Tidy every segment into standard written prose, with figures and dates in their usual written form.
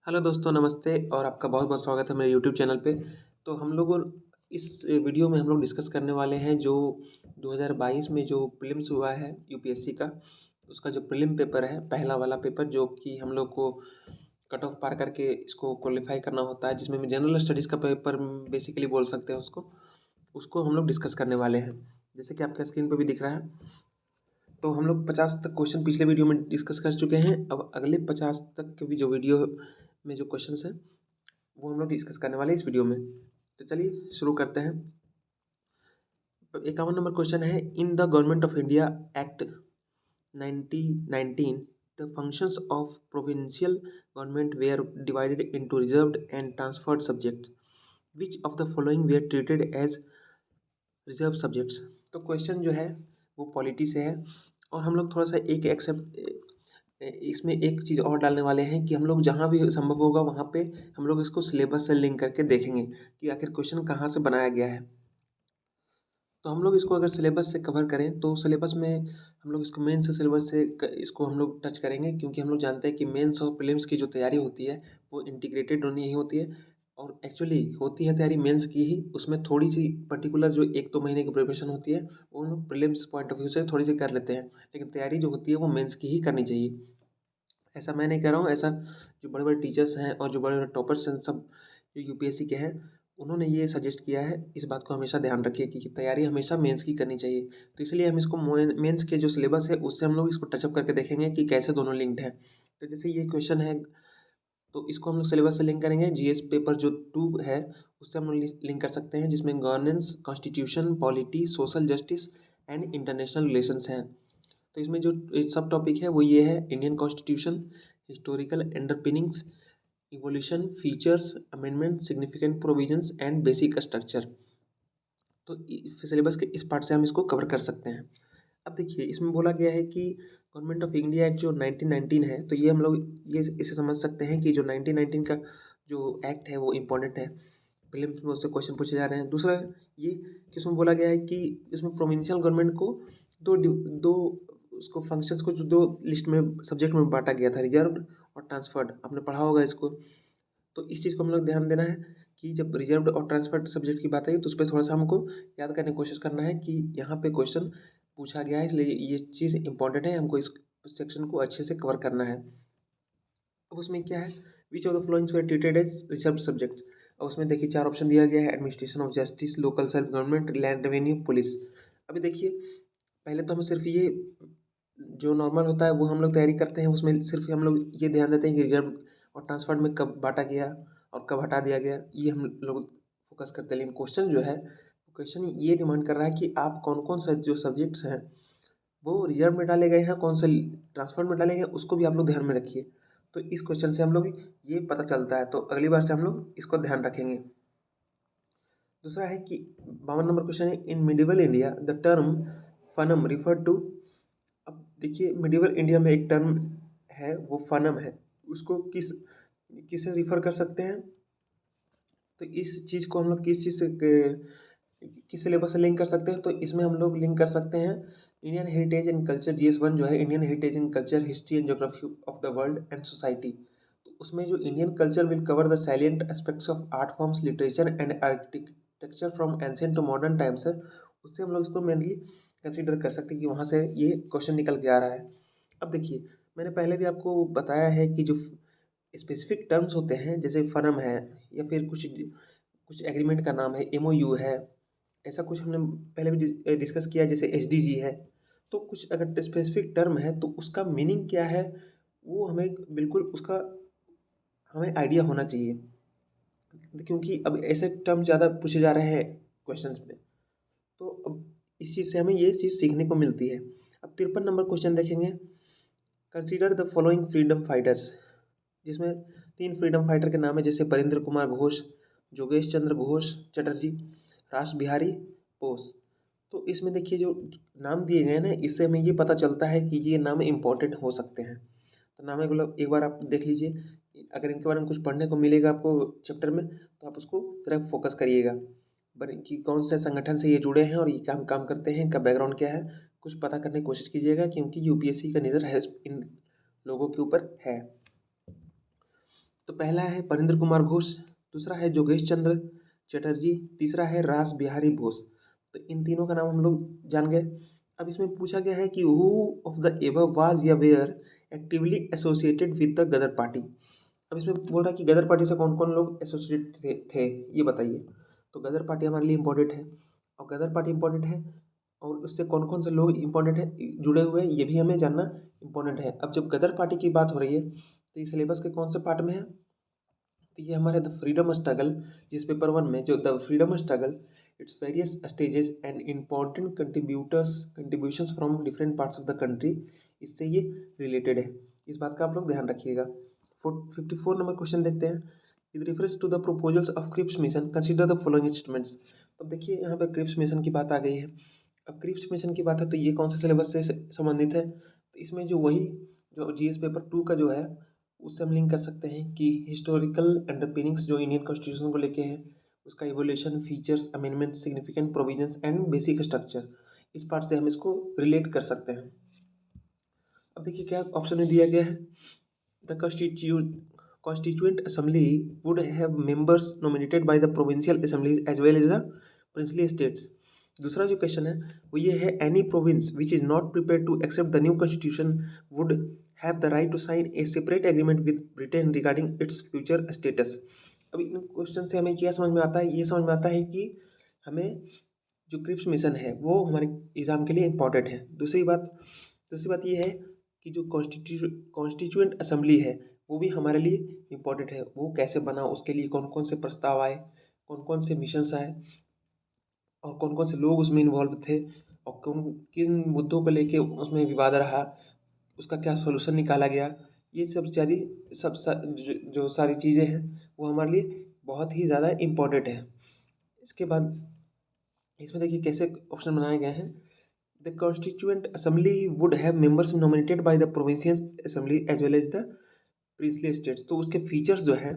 Hello दोस्तों, नमस्ते और आपका बहुत-बहुत स्वागत है मेरे यूट्यूब चैनल पे। तो हम लोग इस वीडियो में हम लोग डिस्कस करने वाले हैं जो 2022 में जो प्रीलिम्स हुआ है यूपीएससी का, उसका जो प्रीलिम पेपर है, पहला वाला पेपर जो कि हम लोग को कट ऑफ पार करके इसको क्वालीफाई करना होता है, जिसमें जनरल स्टडीज़ का पेपर बेसिकली बोल सकते हैं उसको हम लोग डिस्कस करने वाले हैं। जैसे कि आपके स्क्रीन पे भी दिख रहा है। तो हम लोग 50 तक क्वेश्चन पिछले वीडियो में डिस्कस कर चुके हैं। अब अगले 50 तक के भी जो वीडियो में जो क्वेश्चंस हैं वो हम लोग डिस्कस करने वाले हैं इस वीडियो में। तो चलिए शुरू करते हैं। तो 51 नंबर क्वेश्चन है, in the government of India act 1919 the functions of provincial government were divided into reserved and transferred subject, which of the following were treated as reserve subjects. तो क्वेश्चन जो है वो पॉलिटी से है और हम लोग थोड़ा सा एक एक्सेप्ट इसमें एक चीज़ और डालने वाले हैं कि हम लोग जहाँ भी संभव होगा वहाँ पे हम लोग इसको सिलेबस से लिंक करके देखेंगे कि आखिर क्वेश्चन कहाँ से बनाया गया है। तो हम लोग इसको अगर सिलेबस से कवर करें तो सिलेबस में हम लोग इसको मेंस से सिलेबस से इसको हम लोग टच करेंगे, क्योंकि हम लोग जानते हैं कि मेंस और प्रीलिम्स की जो तैयारी होती है वो इंटीग्रेटेड नहीं होती है और एक्चुअली होती है तैयारी मेंस की ही। उसमें थोड़ी सी पर्टिकुलर जो 1-2 महीने की प्रिपरेशन होती है वो हम लोग प्रीलिम्स पॉइंट ऑफ व्यू से थोड़ी सी कर लेते हैं, लेकिन तैयारी जो होती है वो मेंस की ही करनी चाहिए। ऐसा मैं नहीं कह रहा हूँ, ऐसा जो बड़े-बड़े टीचर्स हैं और जो बड़े-बड़े टॉपर्स हैं सब जो यूपीएससी के हैं, उन्होंने ये सजेस्ट किया है। इस बात को हमेशा ध्यान रखिए कि तैयारी हमेशा मेंस की करनी चाहिए। तो इसलिए हम इसको मेंस के जो सिलेबस है उससे हम लोग इसको टचअप करके देखेंगे कि कैसे दोनों लिंक्ड हैं। तो जैसे ये क्वेश्चन है तो इसको हम लोग सिलेबस से लिंक करेंगे। जीएस पेपर जो 2 है उससे हम लोग लिंक कर सकते हैं, जिसमें governance, constitution, polity, social justice and international relations हैं। तो इसमें जो सब टॉपिक है वो ये है, Indian constitution, historical underpinnings, evolution, features, amendment, significant provisions and basic structure. तो सिलेबस के इस पार्ट से हम इसको कवर कर सकते हैं। अब देखिए इसमें बोला गया है कि गवर्नमेंट ऑफ इंडिया एक्ट जो 1919 है, तो ये हम लोग ये इसे समझ सकते हैं कि जो 1919 का जो एक्ट है वो इम्पोर्टेंट है। प्रीलिम्स में उससे क्वेश्चन पूछे जा रहे हैं। दूसरा ये कि उसमें बोला गया है कि इसमें प्रोविंशियल गवर्नमेंट को दो उसको फंक्शंस को जो दो लिस्ट में सब्जेक्ट में बांटा गया था, रिजर्व्ड और ट्रांसफर्ड। आपने पढ़ा होगा इसको। तो इस चीज़ को हम लोग ध्यान देना है कि जब रिजर्व्ड और ट्रांसफर्ड सब्जेक्ट की बात आई तो उस पर थोड़ा सा हमको याद करने की कोशिश करना है कि यहाँ पे क्वेश्चन पूछा गया है, इसलिए ये चीज़ इंपॉर्टेंट है, हमको इस सेक्शन को अच्छे से कवर करना है। अब उसमें क्या है, which of the following were treated as reserve subject. और उसमें देखिए 4 ऑप्शन दिया गया है, administration of justice, local self government, land revenue, police. अभी देखिए पहले तो हम सिर्फ ये जो नॉर्मल होता है वो हम लोग तैयारी करते हैं, उसमें सिर्फ हम लोग ये ध्यान देते हैं कि रिजर्व और ट्रांसफर में कब बांटा गया और कब हटा दिया गया, ये हम लोग फोकस करते हैं। लेकिन क्वेश्चन जो है, क्वेश्चन ये डिमांड कर रहा है कि आप कौन कौन सा जो सब्जेक्ट्स हैं वो रिजर्व में डाले गए हैं, कौन से ट्रांसफर में डाले गए हैं, उसको भी आप लोग ध्यान में रखिए। तो इस क्वेश्चन से हम लोग ये पता चलता है, तो अगली बार से हम लोग इसको ध्यान रखेंगे। दूसरा है कि 52 नंबर क्वेश्चन है, in medieval India the term fanam refer to. अब देखिए मिडिवल इंडिया में एक टर्म है वो फनम है, उसको किससे रिफर कर सकते हैं। तो इस चीज़ को हम लोग किस चीज़ से किस सिलेबस से लिंक कर सकते हैं, तो इसमें हम लोग लिंक कर सकते हैं Indian heritage and culture, GS1 जो है, Indian heritage and culture, history and geography of the world and society. तो उसमें जो Indian culture will cover the salient aspects of art forms, literature and architecture from ancient to modern times है। उससे हम लोग इसको मेनली कंसिडर कर सकते हैं कि वहाँ से ये क्वेश्चन निकल के आ रहा है। अब देखिए मैंने पहले भी आपको बताया है कि जो स्पेसिफिक टर्म्स होते हैं जैसे फनम है या फिर कुछ कुछ एग्रीमेंट का नाम है, MOU है, ऐसा कुछ हमने पहले भी डिस्कस किया, जैसे SDG है। तो कुछ अगर स्पेसिफिक टर्म है तो उसका मीनिंग क्या है वो हमें बिल्कुल उसका हमें आइडिया होना चाहिए, क्योंकि अब ऐसे टर्म ज़्यादा पूछे जा रहे हैं क्वेश्चंस में। तो अब इस चीज़ से हमें ये चीज़ सीखने को मिलती है। अब 53 नंबर क्वेश्चन देखेंगे, consider the following freedom fighters, जिसमें 3 फ्रीडम फाइटर के नाम है, जैसे बरिंद्र कुमार घोष, योगेश चंद्र घोष चटर्जी, रास बिहारी बोस। तो इसमें देखिए जो नाम दिए गए हैं ना, इससे हमें ये पता चलता है कि ये नाम इम्पोर्टेंट हो सकते हैं। तो नाम है मतलब एक बार आप देख लीजिए, अगर इनके बारे में कुछ पढ़ने को मिलेगा आपको चैप्टर में तो आप उसको तरफ फोकस करिएगा कि कौन से संगठन से ये जुड़े हैं और ये काम काम करते हैं, इनका बैकग्राउंड क्या है, कुछ पता करने की कोशिश कीजिएगा, क्योंकि यूपीएससी का नज़र है इन लोगों के ऊपर है। तो पहला है परिंद्र कुमार घोष, दूसरा है जोगेश चंद्र चटर्जी, तीसरा है रास बिहारी बोस। तो इन तीनों का नाम हम लोग जान गए। अब इसमें पूछा गया है कि who of the above was या were actively associated with the Ghadar party. अब इसमें बोल रहा है कि गदर पार्टी से कौन कौन लोग एसोसिएट थे ये बताइए। तो गदर पार्टी हमारे लिए इंपॉर्टेंट है, और गदर पार्टी इंपॉर्टेंट है और उससे कौन कौन से लोग इंपॉर्टेंट है जुड़े हुए हैं ये भी हमें जानना इंपॉर्टेंट है। अब जब गदर पार्टी की बात हो रही है तो ये सिलेबस के कौन से पार्ट में है, तो ये हमारे द फ्रीडम स्ट्रगल, जिस पेपर 1 में जो the freedom struggle its various stages and important contributions from different parts of the country, इससे ये रिलेटेड है। इस बात का आप लोग ध्यान रखिएगा। 54 नंबर क्वेश्चन देखते हैं। With reference to the proposals of Cripps mission consider the following statements. तो देखिए यहाँ पे क्रिप्स मिशन की बात आ गई है। अब क्रिप्स मिशन की बात है तो ये कौन से सिलेबस से संबंधित है, तो इसमें जो वही जो जीएस पेपर 2 का जो है उससे हम लिंक कर सकते हैं कि हिस्टोरिकल अंडरपिनिंग्स जो इंडियन कॉन्स्टिट्यूशन को लेके है, उसका evolution, features, amendment, significant provisions and basic structure, इस पार्ट से हम इसको रिलेट कर सकते हैं। अब देखिए क्या ऑप्शन में दिया गया है, the constituent assembly would have members nominated by the provincial assemblies as well as the princely states. दूसरा जो क्वेश्चन है वो ये है, any province which is not prepare to accept the new constitution would have the right to sign a separate agreement with Britain regarding its future status. अब इन question से हमें क्या समझ में आता है, ये समझ में आता है कि हमें जो क्रिप्स मिशन है वो हमारे एग्जाम के लिए इम्पॉर्टेंट है। दूसरी बात ये है कि जो कॉन्स्टिट्यूएंट असेंबली है वो भी हमारे लिए इम्पॉर्टेंट है। वो कैसे बना, उसके लिए कौन कौन से प्रस्ताव आए, कौन कौन से मिशंस आए और कौन कौन से लोग उसमें इन्वॉल्व थे और कौन किन मुद्दों को लेके उसमें विवाद रहा, उसका क्या सॉल्यूशन निकाला गया, ये जो सारी चीज़ें हैं वो हमारे लिए बहुत ही ज़्यादा इम्पॉर्टेंट है। इसके बाद इसमें देखिए कैसे ऑप्शन बनाए गए हैं, the constituent assembly would have members nominated by the provincial assembly as well as the princely states. तो उसके फीचर्स जो है,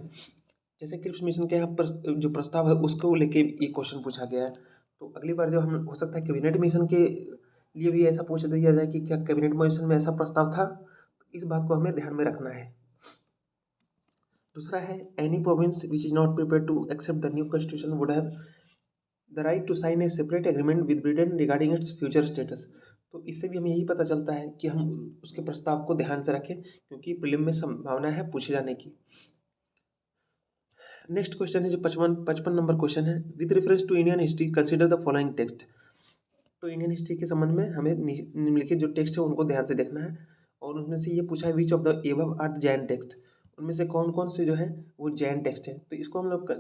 जैसे क्रिप्स मिशन के यहाँ पर जो प्रस्ताव है उसको लेके ये क्वेश्चन पूछा गया है। तो अगली बार जब हम हो सकता है कैबिनेट मिशन के लिए भी ऐसा पूछ दिया जाए कि क्या कैबिनेट मिशन में ऐसा प्रस्ताव था, इस बात को हमें ध्यान में रखना है। दूसरा है, any province which is not prepare to accept the new constitution would have the right to sign a separate agreement with Britain regarding its future status. तो इससे भी हमें यही पता चलता है कि हम उसके प्रस्ताव को ध्यान से रखें, क्योंकि प्रीलिम में संभावना है पूछे जाने की। नेक्स्ट क्वेश्चन है जो 55 नंबर क्वेश्चन है, with reference to Indian history consider the following text. तो इंडियन हिस्ट्री के संबंध में हमें निम्नलिखित जो टेक्स्ट है उनको ध्यान से देखना है, और उसमें से ये पूछा है which of the above are the Jain text, उनमें से कौन कौन से जो है वो जैन टेक्स्ट है। तो इसको हम लोग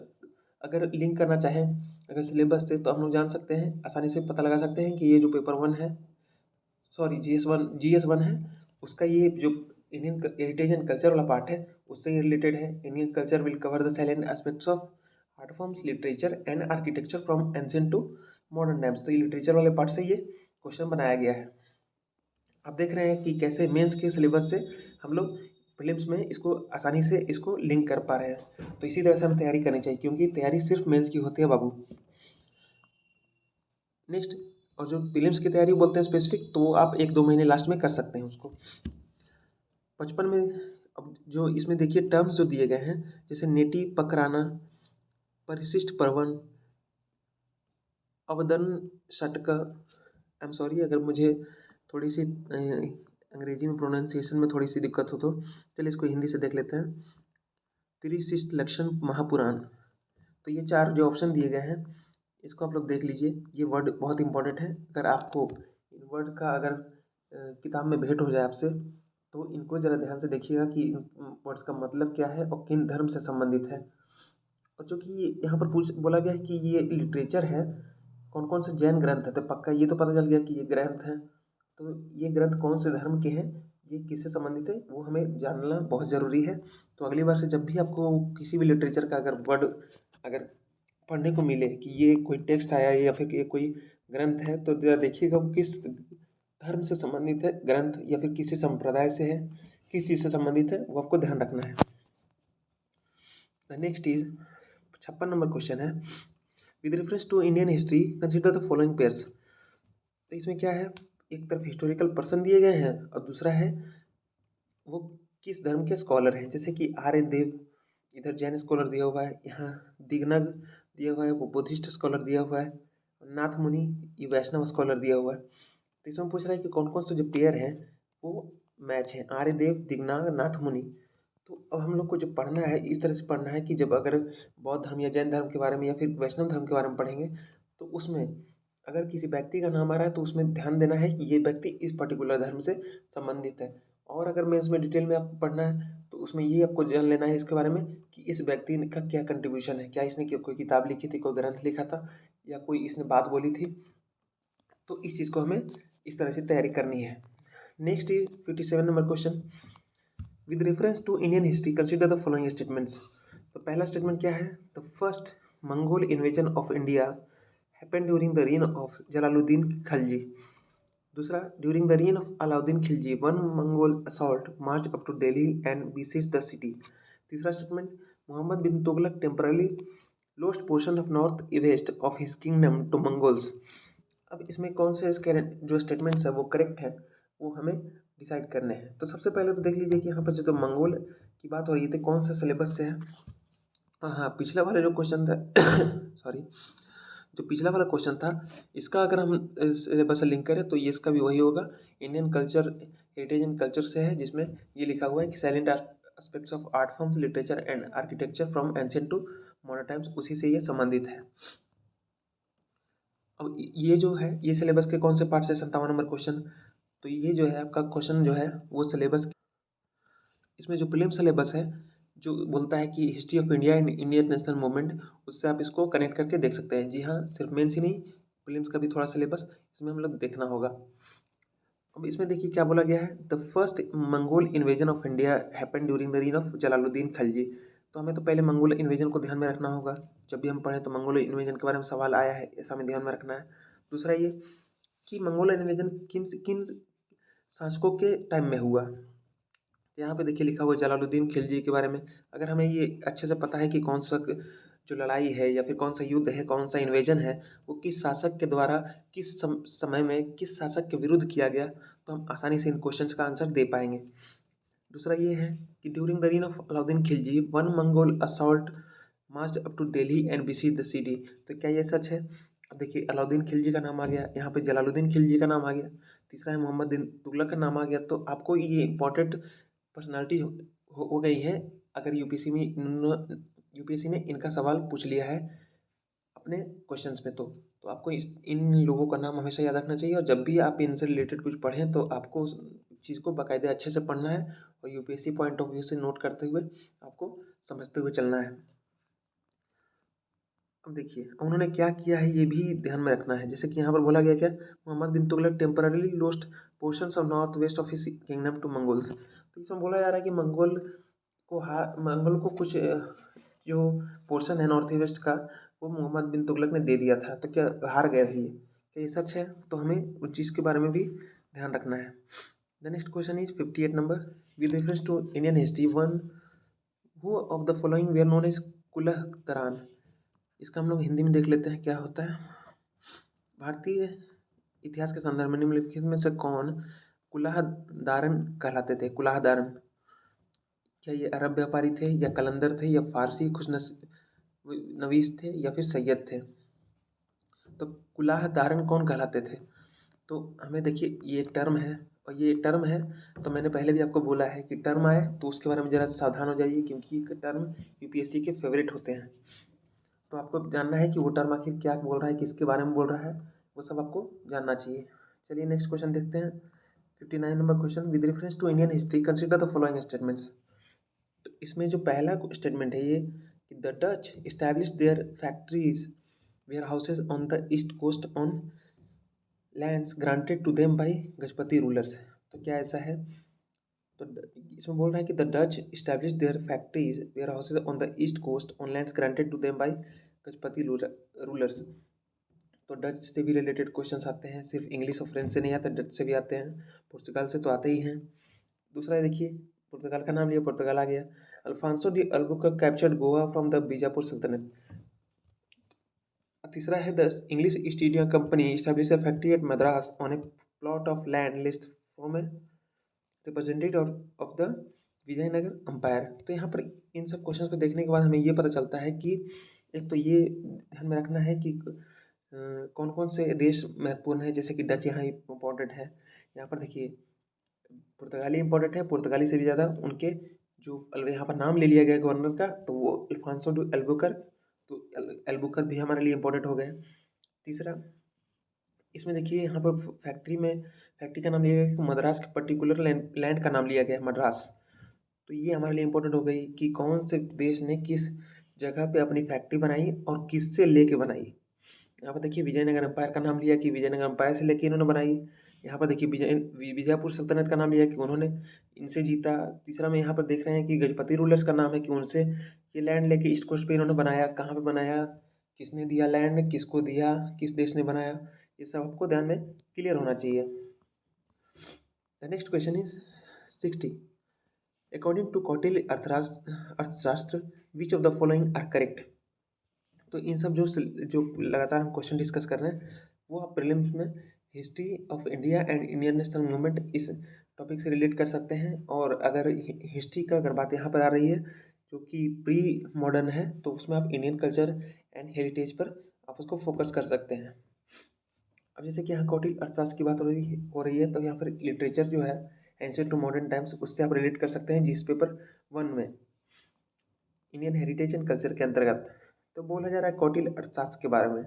अगर लिंक करना चाहें अगर सिलेबस से, तो हम लोग जान सकते हैं, आसानी से पता लगा सकते हैं कि ये जो पेपर 1 है, सॉरी GS1 है, उसका ये जो इंडियन हेरिटेज एंड कल्चर वाला पार्ट है उससे ये रिलेटेड है। Indian culture will cover the silent aspects of art forms, literature and architecture from ancient to modern times. तो ये लिटरेचर वाले पार्ट से ये क्वेश्चन बनाया गया है। आप देख रहे हैं कि कैसे मेंस के सिलेबस से हम लोग प्रीलिम्स में इसको आसानी से इसको लिंक कर पा रहे हैं। तो इसी तरह से हमें तैयारी करनी चाहिए, क्योंकि तैयारी सिर्फ मेंस की होती है बाबू। नेक्स्ट, और जो प्रीलिम्स की तैयारी बोलते हैं स्पेसिफिक, तो आप 1-2 महीने लास्ट में कर सकते हैं उसको। 55 में अब जो इसमें देखिए टर्म्स जो दिए गए हैं, जैसे नेटी पकराना, परिशिष्ट प्रवण, अवदन षटक, आई एम सॉरी अगर मुझे थोड़ी सी अंग्रेजी में प्रोनाउंसिएशन में थोड़ी सी दिक्कत हो तो चलिए इसको हिंदी से देख लेते हैं। त्रिशिष्ट लक्षण महापुराण। तो ये 4 जो ऑप्शन दिए गए हैं इसको आप लोग देख लीजिए, ये वर्ड बहुत इंपॉर्टेंट है। अगर आपको इन वर्ड का अगर किताब में भेंट हो जाए आपसे, तो इनको ज़रा ध्यान से देखिएगा कि इन वर्ड्स का मतलब क्या है और किन धर्म से संबंधित है। और चूँकि यहाँ पर बोला गया है कि ये लिटरेचर है, कौन कौन से जैन ग्रंथ है, तो पक्का ये तो पता चल गया कि ये ग्रंथ हैं। तो ये ग्रंथ कौन से धर्म के हैं, ये किससे संबंधित है, वो हमें जानना बहुत ज़रूरी है। तो अगली बार से जब भी आपको किसी भी लिटरेचर का अगर वर्ड अगर पढ़ने को मिले कि ये कोई टेक्स्ट आया है या फिर ये कोई ग्रंथ है, तो ज़रा देखिएगा वो किस धर्म से संबंधित है ग्रंथ, या फिर किसी संप्रदाय से है, किस चीज़ से संबंधित है, वो आपको ध्यान रखना है। The next is 56 number question है, with reference to Indian history consider the following pairs. तो इसमें क्या है, एक तरफ हिस्टोरिकल पर्सन दिए गए हैं और दूसरा है वो किस धर्म के स्कॉलर हैं, जैसे कि आर्य देव, इधर जैन स्कॉलर दिया हुआ है, यहाँ दिग्नग दिया हुआ है, वो बुद्धिस्ट स्कॉलर दिया हुआ है, नाथ मुनि ये वैष्णव स्कॉलर दिया हुआ है। तो इसमें पूछ रहा है कि कौन कौन से जो पेयर हैं वो मैच है, आर्यदेव, दिग्नाग, नाथ मुनि। तो अब हम लोग को जो पढ़ना है इस तरह से पढ़ना है कि जब अगर बौद्ध धर्म या जैन धर्म के बारे में या फिर वैष्णव धर्म के बारे में पढ़ेंगे तो उसमें अगर किसी व्यक्ति का नाम आ रहा है तो उसमें ध्यान देना है कि ये व्यक्ति इस पर्टिकुलर धर्म से संबंधित है। और अगर मैं इसमें डिटेल में आपको पढ़ना है तो उसमें ये आपको जान लेना है इसके बारे में कि इस व्यक्ति का क्या कंट्रीब्यूशन है, क्या इसने कोई किताब लिखी थी, कोई ग्रंथ लिखा था या कोई इसने बात बोली थी। तो इस चीज़ को हमें इस तरह से तैयारी करनी है। Next is 57 number question, with reference to Indian history consider the following statements. तो पहला स्टेटमेंट क्या है, the first Mongol invasion of India happened during the reign of Jalaluddin Khilji. दूसरा, during the reign of Alauddin Khilji one Mongol assault march up to Delhi and besieged the city. तीसरा statement, Muhammad bin Tughlaq temporarily lost portion of north west of his kingdom to Mongols. अब इसमें कौन से इसके जो statements है वो करेक्ट है वो हमें डिसाइड करने हैं। तो सबसे पहले तो देख लीजिए कि यहाँ पर जो मंगोल की बात हो रही थी कौन सा सिलेबस से है। और हाँ, पिछला वाला जो क्वेश्चन था सॉरी, जो पिछला वाला क्वेश्चन था इसका अगर हम सिलेबस से लिंक करें तो ये इसका भी वही होगा, Indian culture heritage and culture से है, जिसमें ये लिखा हुआ है कि silent aspects of art forms literature and architecture from ancient to modern times, उसी से ये संबंधित है। अब ये जो है ये सिलेबस के कौन से पार्ट से 57 नंबर क्वेश्चन, तो ये जो है आपका क्वेश्चन जो है वो सिलेबस, इसमें जो प्रीलिम सिलेबस है जो बोलता है कि history of India and Indian national movement, उससे आप इसको कनेक्ट करके देख सकते हैं। जी हाँ, सिर्फ मेंस ही नहीं, प्रीलिम्स का भी थोड़ा सिलेबस इसमें हम लोग देखना होगा। अब इसमें देखिए क्या बोला गया है, the first Mongol invasion of India happened during the reign of Jalaluddin Khilji. तो हमें तो पहले मंगोल इन्वेजन को ध्यान में रखना होगा, जब भी हम पढ़ें तो मंगोल इन्वेजन के बारे में सवाल आया है, ऐसा हमें ध्यान में रखना है। दूसरा ये कि मंगोल इन्वेजन किन किन शासकों के टाइम में हुआ। यहाँ पे देखिए लिखा हुआ है जलालुद्दीन खिलजी के बारे में। अगर हमें ये अच्छे से पता है कि कौन सा जो लड़ाई है या फिर कौन सा युद्ध है, कौन सा इन्वेजन है, वो किस शासक के द्वारा किस समय में किस शासक के विरुद्ध किया गया, तो हम आसानी से इन क्वेश्चंस का आंसर दे पाएंगे। दूसरा ये है कि during the reign of Alauddin Khilji one Mongol assault march up to Delhi and besieged the city. तो क्या ये सच है? अब देखिए अलाउद्दीन खिलजी का नाम आ गया, यहाँ पे जलालुद्दीन खिलजी का नाम आ गया, तीसरा है मोहम्मद बिन तुगलक का नाम आ गया। तो आपको ये इंपॉर्टेंट पर्सनालिटी हो गई है अगर यूपीएससी ने इनका सवाल पूछ लिया है अपने क्वेश्चंस में। तो आपको इन लोगों का नाम हमेशा याद रखना चाहिए, और जब भी आप इनसे रिलेटेड कुछ पढ़ें तो आपको उस चीज़ को बाकायदे अच्छे से पढ़ना है और यूपीएससी पॉइंट ऑफ व्यू से नोट करते हुए आपको समझते हुए चलना है। अब देखिए उन्होंने क्या किया है ये भी ध्यान में रखना है। जैसे कि यहाँ पर बोला गया क्या, Muhammad bin Tughlaq temporarily lost portions of north west of his kingdom to Mongols. तो इसमें बोला जा रहा है कि मंगोल को कुछ जो पोर्शन है नॉर्थ वेस्ट का वो मोहम्मद बिन तुगलक ने दे दिया था। तो क्या हार गए थे ये, क्या ये सच है? तो हमें उस चीज़ के बारे में भी ध्यान रखना है। The next question is 58 number, with reference to Indian history one who of the following were known as कुलह तरान। इसका हम लोग हिंदी में देख लेते हैं क्या होता है। भारतीय इतिहास के संदर्भ में निम्नलिखित में से कौन कुलाह दारन कहलाते थे? कुलाह दारन, क्या ये अरब व्यापारी थे या कलंदर थे या फारसी नवीस थे या फिर सैयद थे? तो कुलाह दारन कौन कहलाते थे? तो हमें देखिए ये एक टर्म है, और ये टर्म है तो मैंने पहले भी आपको बोला है कि टर्म आए तो उसके बारे में ज़रा सावधान हो जाइए, क्योंकि ये टर्म यूपीएससी के फेवरेट होते हैं। तो आपको जानना है कि वो टर्म आखिर क्या बोल रहा है, किसके बारे में बोल रहा है, वो सब आपको जानना चाहिए। चलिए नेक्स्ट क्वेश्चन देखते हैं। 59 number question, with reference to Indian history consider the following statements. तो इसमें जो पहला स्टेटमेंट है ये कि the Dutch establish their factories warehouses on the east coast on lands granted to them by Gajapati rulers. तो क्या ऐसा है? तो इसमें बोल रहा है कि the Dutch establish their factories warehouses on the east coast on lands granted to them by Gajapati rulers. तो डच से भी रिलेटेड क्वेश्चंस आते हैं, सिर्फ इंग्लिश और फ्रेंच से नहीं आते, डच से भी आते हैं, पुर्तगाल से तो आते ही हैं। दूसरा देखिए पुर्तगाल का नाम लिया, पुर्तगाल आ गया। Alfonso de Albuquerque captured Goa from the Bijapur sultanate. तीसरा है the English East India company establish a factory at Madras on a plot of land leased from a representative of the Vijayanagar empire. तो यहाँ पर इन सब क्वेश्चन को देखने के बाद हमें ये पता चलता है कि एक तो ये ध्यान में रखना है कि कौन कौन से देश महत्वपूर्ण है, जैसे कि डच यहाँ इम्पोर्टेंट है। यहाँ पर देखिए पुर्तगाली इम्पोर्टेंट है, पुर्तगाली से भी ज़्यादा उनके जो यहाँ पर नाम ले लिया गया गवर्नर का, तो वो अल्फांसो डू एल्बुकर, तो एल्बुकर भी हमारे लिए इम्पोर्टेंट हो गए। तीसरा इसमें देखिए यहाँ पर फैक्ट्री का नाम लिया गया कि मद्रास के पर्टिकुलर लैंड का नाम लिया गया है मद्रास। तो ये हमारे लिए इम्पोर्टेंट हो गई कि कौन से देश ने किस जगह पे अपनी फैक्ट्री बनाई और किससे लेके बनाई। यहाँ पर देखिए विजयनगर एम्पायर का नाम लिया कि विजयनगर एम्पायर से लेके इन्होंने बनाई। यहाँ पर देखिए विजयपुर सल्तनत का नाम लिया कि उन्होंने इनसे जीता। तीसरा में यहाँ पर देख रहे हैं कि गजपति रूलर्स का नाम है कि उनसे ये लैंड लेके ईस्ट कोस्ट पे इन्होंने बनाया। कहाँ पे बनाया, किसने दिया लैंड, किसको दिया, किस देश ने बनाया, ये सब आपको ध्यान में क्लियर होना चाहिए। The next question is 60। According to Kautilya Arthashastra which of the following are correct. तो इन सब जो लगातार हम क्वेश्चन डिस्कस कर रहे हैं वो आप प्रीलिम्स में history of India and Indian national movement इस टॉपिक से रिलेट कर सकते हैं। और अगर हिस्ट्री का अगर बात यहाँ पर आ रही है जो कि प्री मॉडर्न है, तो उसमें आप इंडियन कल्चर एंड हेरिटेज पर आप उसको फोकस कर सकते हैं। अब जैसे कि यहाँ कौटिल्य अर्थशास्त्र की बात हो रही है, तो यहाँ पर लिटरेचर जो है एंशिएंट टू मॉडर्न टाइम्स, उससे आप रिलेट कर सकते हैं जिस पेपर 1 में इंडियन हेरिटेज एंड कल्चर के अंतर्गत तो बोला जा रहा है कौटिल्य अर्थशास्त्र के बारे में।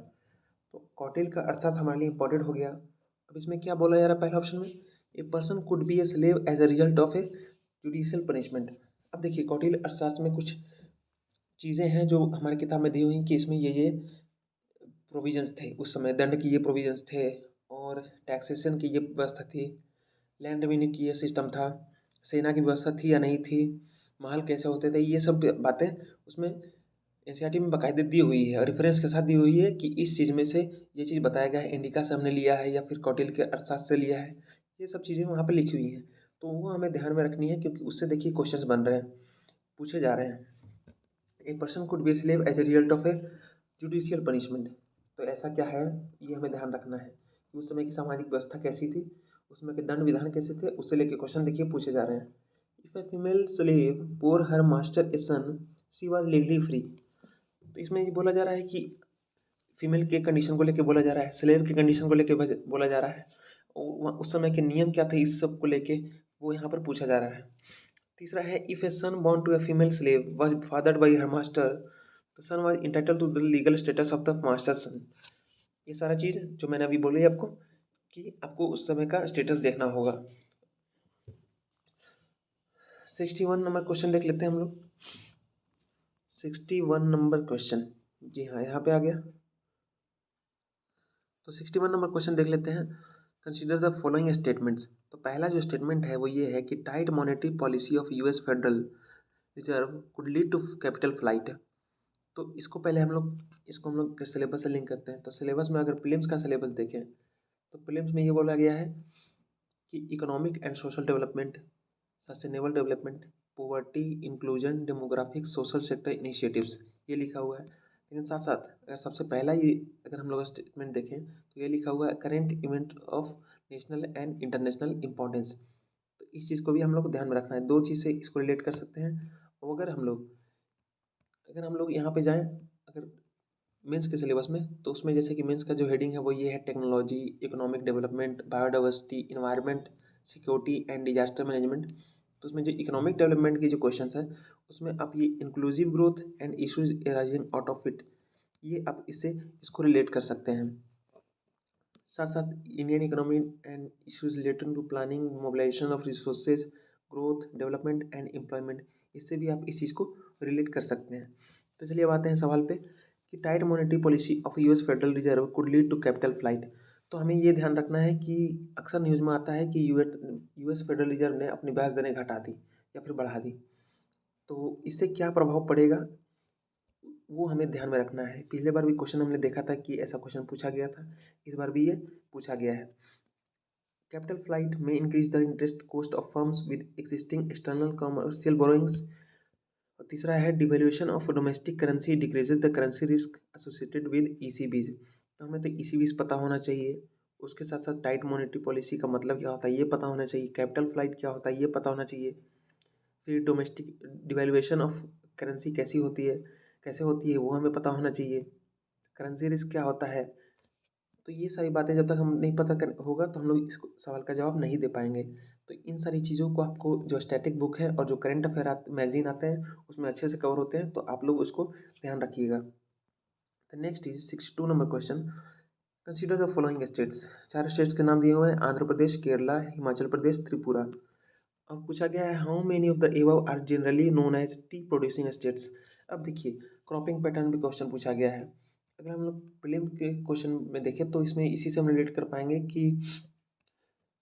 तो कौटिल्य का अर्थशास्त्र हमारे लिए इंपॉर्टेंट हो गया। अब इसमें क्या बोला जा रहा है पहले ऑप्शन में, a person could be a slave as a result of a judicial punishment. अब देखिए कौटिल्य अर्थशास्त्र में कुछ चीज़ें हैं जो हमारी किताब में दी हुई हैं कि इसमें ये प्रोविजंस थे, उस समय दंड की ये प्रोविजंस थे और टैक्सेशन की ये व्यवस्था थी, लैंड रेवेन्यू की ये सिस्टम था, सेना की व्यवस्था थी या नहीं थी, महल कैसे होते थे, ये सब बातें उसमें एनसीईआरटी में बाकायदे दी हुई है और रेफरेंस के साथ दी हुई है कि इस चीज़ में से ये चीज़ बताया गया है, इंडिका से हमने लिया है या फिर कौटिल्य के अर्थशास्त्र से लिया है, ये सब चीज़ें वहाँ पर लिखी हुई हैं। तो वो हमें ध्यान में रखनी है क्योंकि उससे देखिए क्वेश्चंस बन रहे हैं, पूछे जा रहे हैं। A person could be slave as a result of a judicial punishment. तो ऐसा क्या है, ये हमें ध्यान रखना है कि उस समय की सामाजिक व्यवस्था कैसी थी, उस समय के दंड विधान कैसे थे, उससे लेके क्वेश्चन देखिए पूछे जा रहे हैं। If a female slave bore her master a son she was legally free. तो इसमें ये बोला जा रहा है कि फीमेल के कंडीशन को लेके बोला जा रहा है, स्लेव के कंडीशन को लेके बोला जा रहा है, और उस समय के नियम क्या थे इस सब को लेके वो यहाँ पर पूछा जा रहा है। तीसरा है if a son born to a female slave was fathered by her master the son was entitled to the legal status of the master son. ये सारा चीज़ जो मैंने अभी बोली आपको कि आपको उस समय का स्टेटस देखना होगा। 61 नंबर क्वेश्चन देख लेते हैं हम लोग। 61 नंबर क्वेश्चन, जी हाँ यहाँ पे आ गया। तो 61 नंबर क्वेश्चन देख लेते हैं। Consider the following statements. तो पहला जो स्टेटमेंट है वो ये है कि tight monetary policy of US federal reserve could lead to capital flight. तो इसको हम लोग सिलेबस से लिंक करते हैं। तो सिलेबस में अगर प्रीलिम्स का सिलेबस देखें तो प्रीलिम्स में ये बोला गया है कि economic and social development, sustainable development, poverty inclusion, demographic social sector initiatives, ये लिखा हुआ है। लेकिन साथ साथ अगर सबसे पहला ये अगर हम लोग स्टेटमेंट देखें तो ये लिखा हुआ है current event of national and international importance. तो इस चीज़ को भी हम लोग को ध्यान में रखना है, दो चीज़ से इसको रिलेट कर सकते हैं। और अगर हम लोग यहाँ पे जाएँ अगर मेंस के सिलेबस में, तो उसमें जैसे कि मेंस का जो हेडिंग है वो ये है technology, economic development, biodiversity, environment, security and disaster management. तो उसमें जो इकोनॉमिक डेवलपमेंट के जो क्वेश्चंस हैं उसमें आप ये inclusive growth and issues arising out of it, ये आप इसको रिलेट कर सकते हैं। साथ साथ Indian economy and issues related to planning, mobilisation of resources, growth, development and employment, इससे भी आप इस चीज़ को रिलेट कर सकते हैं। तो चलिए अब आते हैं सवाल पे कि tight monetary policy of US federal reserve could lead to capital flight. तो हमें ये ध्यान रखना है कि अक्सर न्यूज़ में आता है कि यूएस फेडरल रिजर्व ने अपनी ब्याज दरें घटा दी या फिर बढ़ा दी। तो इससे क्या प्रभाव पड़ेगा वो हमें ध्यान में रखना है। पिछले बार भी क्वेश्चन हमने देखा था कि ऐसा क्वेश्चन पूछा गया था, इस बार भी ये पूछा गया है। कैपिटल फ्लाइट में increase the interest cost of firms with existing external commercial borrowings. और तीसरा है devaluation of domestic currency decreases the currency risk associated with ECBs. तो हमें तो ईसीबीज पता होना चाहिए, उसके साथ साथ टाइट मॉनेटरी पॉलिसी का मतलब क्या होता है ये पता होना चाहिए, कैपिटल फ्लाइट क्या होता है ये पता होना चाहिए। फिर डोमेस्टिक डिवैल्यूएशन ऑफ करेंसी कैसे होती है वो हमें पता होना चाहिए। करेंसी रिस्क क्या होता है। तो ये सारी बातें जब तक हम नहीं पता कर होगा तो हम लोग इस सवाल का जवाब नहीं दे पाएंगे। तो इन सारी चीज़ों को आपको जो स्टैटिक बुक है और जो करंट अफेयर मैगजीन आते हैं उसमें अच्छे से कवर होते हैं, तो आप लोग उसको ध्यान रखिएगा। The next is 62 number question. Consider the following states. 4 states के नाम दिए हुए हैं, आंध्र प्रदेश, केरला, हिमाचल प्रदेश, त्रिपुरा। अब पूछा गया है how many of the above are generally known as tea producing states. अब देखिए क्रॉपिंग पैटर्न भी क्वेश्चन पूछा गया है। अगर हम लोग प्रीलिम के क्वेश्चन में देखें तो इसमें इसी से हम रिलेट कर पाएंगे कि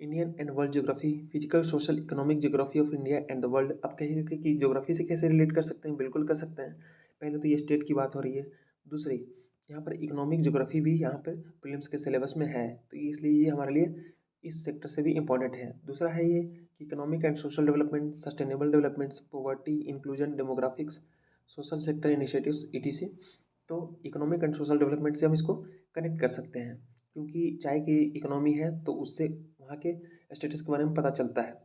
Indian and world geography, physical social economic geography of India and the world. अब कहेंगे कि ज्योग्राफी से कैसे रिलेट कर सकते हैं, बिल्कुल कर सकते हैं। पहले तो ये स्टेट की बात हो रही है, दूसरी यहाँ पर इकोनॉमिक ज्योग्राफी भी यहाँ पर प्रीलिम्स के सिलेबस में है, तो इसलिए ये हमारे लिए इस सेक्टर से भी इम्पॉर्टेंट है। दूसरा है ये कि economic and social development, sustainable developments, poverty, inclusion, demographics, social sector initiatives etc. तो इकोनॉमिक एंड सोशल डेवलपमेंट से हम इसको कनेक्ट कर सकते हैं, क्योंकि चाय की इकोनॉमी है तो उससे वहाँ के स्टेटस के बारे में पता चलता है।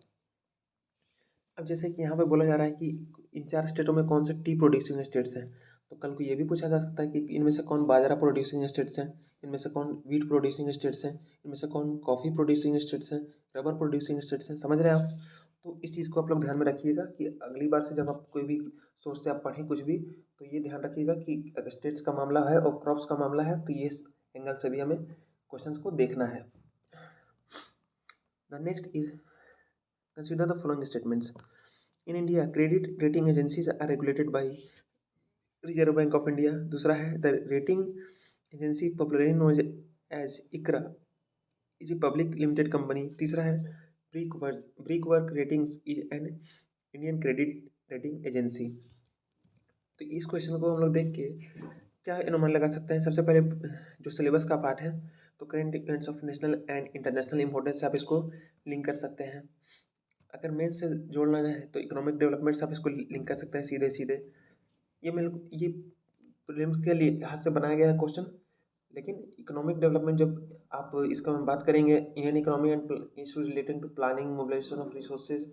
अब जैसे कि यहाँ पे बोला जा रहा है कि इन 4 स्टेटों में कौन से टी प्रोड्यूसिंग स्टेट्स हैं, तो कल को ये भी पूछा जा सकता है कि इनमें से कौन बाजरा प्रोड्यूसिंग स्टेट्स हैं, इनमें से कौन वीट प्रोड्यूसिंग स्टेट्स हैं, इनमें से कौन कॉफ़ी प्रोड्यूसिंग स्टेट्स हैं, रबर प्रोड्यूसिंग स्टेट्स हैं। समझ रहे हैं आप। तो इस चीज़ को आप लोग ध्यान में रखिएगा कि अगली बार से जब आप कोई भी सोर्स से आप पढ़ें कुछ भी, तो ये ध्यान रखिएगा कि अगर स्टेट्स का मामला है और क्रॉप्स का मामला है तो ये एंगल से भी हमें क्वेश्चंस को देखना है। The next is consider the following statements. In India, credit rating agencies are regulated by Reserve Bank of India. दूसरा है the rating agency popularly known as ICRA is a public limited company. तीसरा है Brickwork Ratings is an Indian credit rating agency. तो इस question को हम लोग देख के क्या अनुमान लगा सकते हैं। सबसे पहले जो सिलेबस का पार्ट है, तो current events of national and international importance से आप इसको लिंक कर सकते हैं। अगर मेन से जोड़ना है तो इकोनॉमिक डेवलपमेंट से आप इसको लिंक कर सकते हैं सीधे सीधे। ये प्रीलिम्स के लिए हाथ से बनाया गया है क्वेश्चन, लेकिन इकोनॉमिक डेवलपमेंट जब आप इसका हम बात करेंगे, Indian economy and issues relating to planning, mobilisation of resources,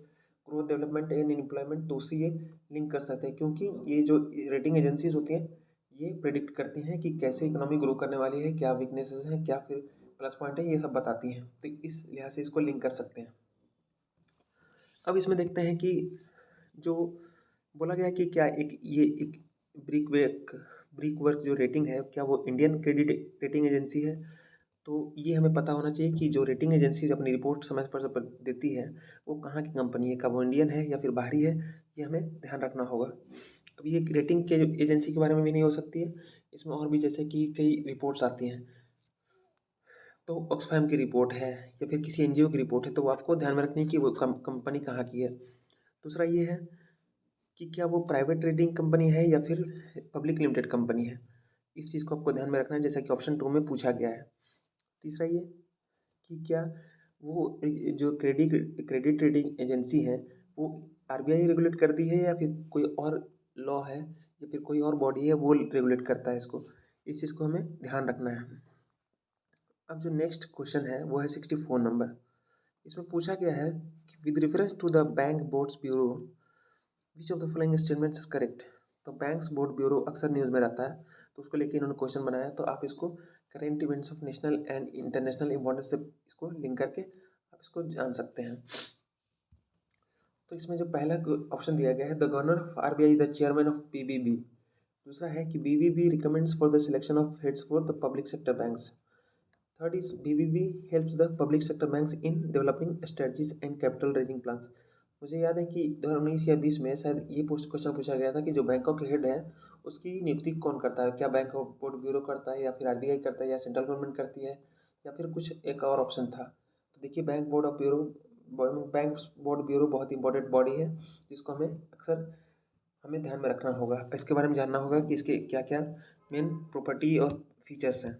growth, development and employment, तो उससे ये लिंक कर सकते हैं, क्योंकि ये जो रेटिंग एजेंसीज होती हैं ये प्रेडिक्ट करती हैं कि कैसे इकोनॉमी ग्रो करने वाली है, क्या वीकनेसेस हैं, क्या फिर प्लस पॉइंट है, ये सब बताती हैं। तो इस लिहाज से इसको लिंक कर सकते हैं। अब इसमें देखते हैं कि जो बोला गया कि क्या एक ब्रिक वर्क जो रेटिंग है, क्या वो इंडियन क्रेडिट रेटिंग एजेंसी है। तो ये हमें पता होना चाहिए कि जो रेटिंग एजेंसी अपनी रिपोर्ट समय पर देती है वो कहाँ की कंपनी है, क्या वो इंडियन है या फिर बाहरी है, ये हमें ध्यान रखना होगा। अब ये रेटिंग के एजेंसी के बारे में भी नहीं हो सकती है, इसमें और भी जैसे कि कई रिपोर्ट्स आती हैं, तो ऑक्सफैम की रिपोर्ट है या फिर किसी एनजीओ की रिपोर्ट है, तो वो आपको ध्यान में रखनी है कि वो कंपनी कहाँ की है। दूसरा ये है कि क्या वो प्राइवेट ट्रेडिंग कंपनी है या फिर पब्लिक लिमिटेड कंपनी है, इस चीज़ को आपको ध्यान में रखना है, जैसा कि ऑप्शन 2 में पूछा गया है। तीसरा ये कि क्या वो जो क्रेडिट ट्रेडिंग एजेंसी है वो आरबीआई रेगुलेट करती है या फिर कोई और लॉ है या फिर कोई और बॉडी है वो रेगुलेट करता है इसको, इस चीज़ को हमें ध्यान रखना है। अब जो नेक्स्ट क्वेश्चन है वो है 64 नंबर। इसमें पूछा गया है कि with reference to the bank boards bureau which of the following statements is correct. तो बैंक्स बोर्ड ब्यूरो अक्सर न्यूज़ में रहता है, तो उसको लेके इन्होंने क्वेश्चन बनाया, तो आप इसको current events of national and international importance से इसको लिंक करके आप इसको जान सकते हैं। तो इसमें जो पहला ऑप्शन दिया गया है, the governor of RBI the chairman of BBB. दूसरा है कि BBB recommends for the selection of heads for the public sector banks. Third is BBB helps the public sector banks in developing strategies and capital raising plans. मुझे याद है कि 2019 या 20 में शायद ये क्वेश्चन पूछा गया था कि जो बैंकों के हेड है उसकी नियुक्ति कौन करता है, क्या बैंक ऑफ बोर्ड ब्यूरो करता है या फिर आरबीआई करता है या सेंट्रल गवर्नमेंट करती है या फिर कुछ एक और ऑप्शन था। तो देखिए बैंक बोर्ड ब्यूरो बहुत इंपॉर्टेंट बॉडी है जिसको हमें ध्यान में रखना होगा, इसके बारे में जानना होगा कि इसके क्या क्या मेन प्रॉपर्टी और फीचर्स हैं।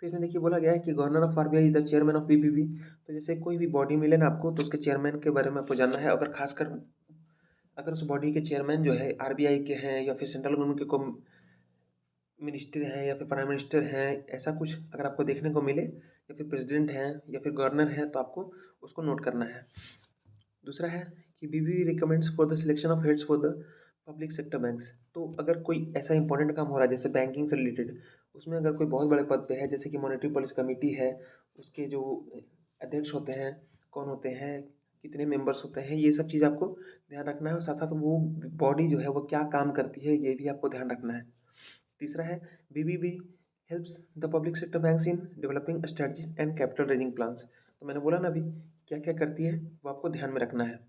तो इसमें देखिए बोला गया है कि governor of RBI is the chairman of BBB. तो जैसे कोई भी बॉडी मिले ना आपको तो उसके चेयरमैन के बारे में आपको जानना है, अगर खासकर अगर उस बॉडी के चेयरमैन जो है आरबीआई के हैं या फिर सेंट्रल गवर्नमेंट के को मिनिस्टर हैं या फिर प्राइम मिनिस्टर हैं, ऐसा कुछ अगर आपको देखने को मिले या फिर प्रेसिडेंट हैं या फिर गवर्नर हैं, तो आपको उसको नोट करना है। दूसरा है कि BBB recommends for the selection of heads for the public sector banks. तो अगर कोई ऐसा इंपॉर्टेंट काम हो रहा है जैसे बैंकिंग से रिलेटेड, उसमें अगर कोई बहुत बड़े पद पे है जैसे कि मॉनेटरी पॉलिसी कमेटी है, उसके जो अध्यक्ष होते हैं, कौन होते हैं, कितने मेंबर्स होते हैं, ये सब चीज़ आपको ध्यान रखना है। और साथ साथ वो बॉडी जो है वो क्या काम करती है ये भी आपको ध्यान रखना है। तीसरा है BBB helps the public sector banks in developing strategies and capital raising plans. तो मैंने बोला ना अभी क्या क्या करती है वो आपको ध्यान में रखना है।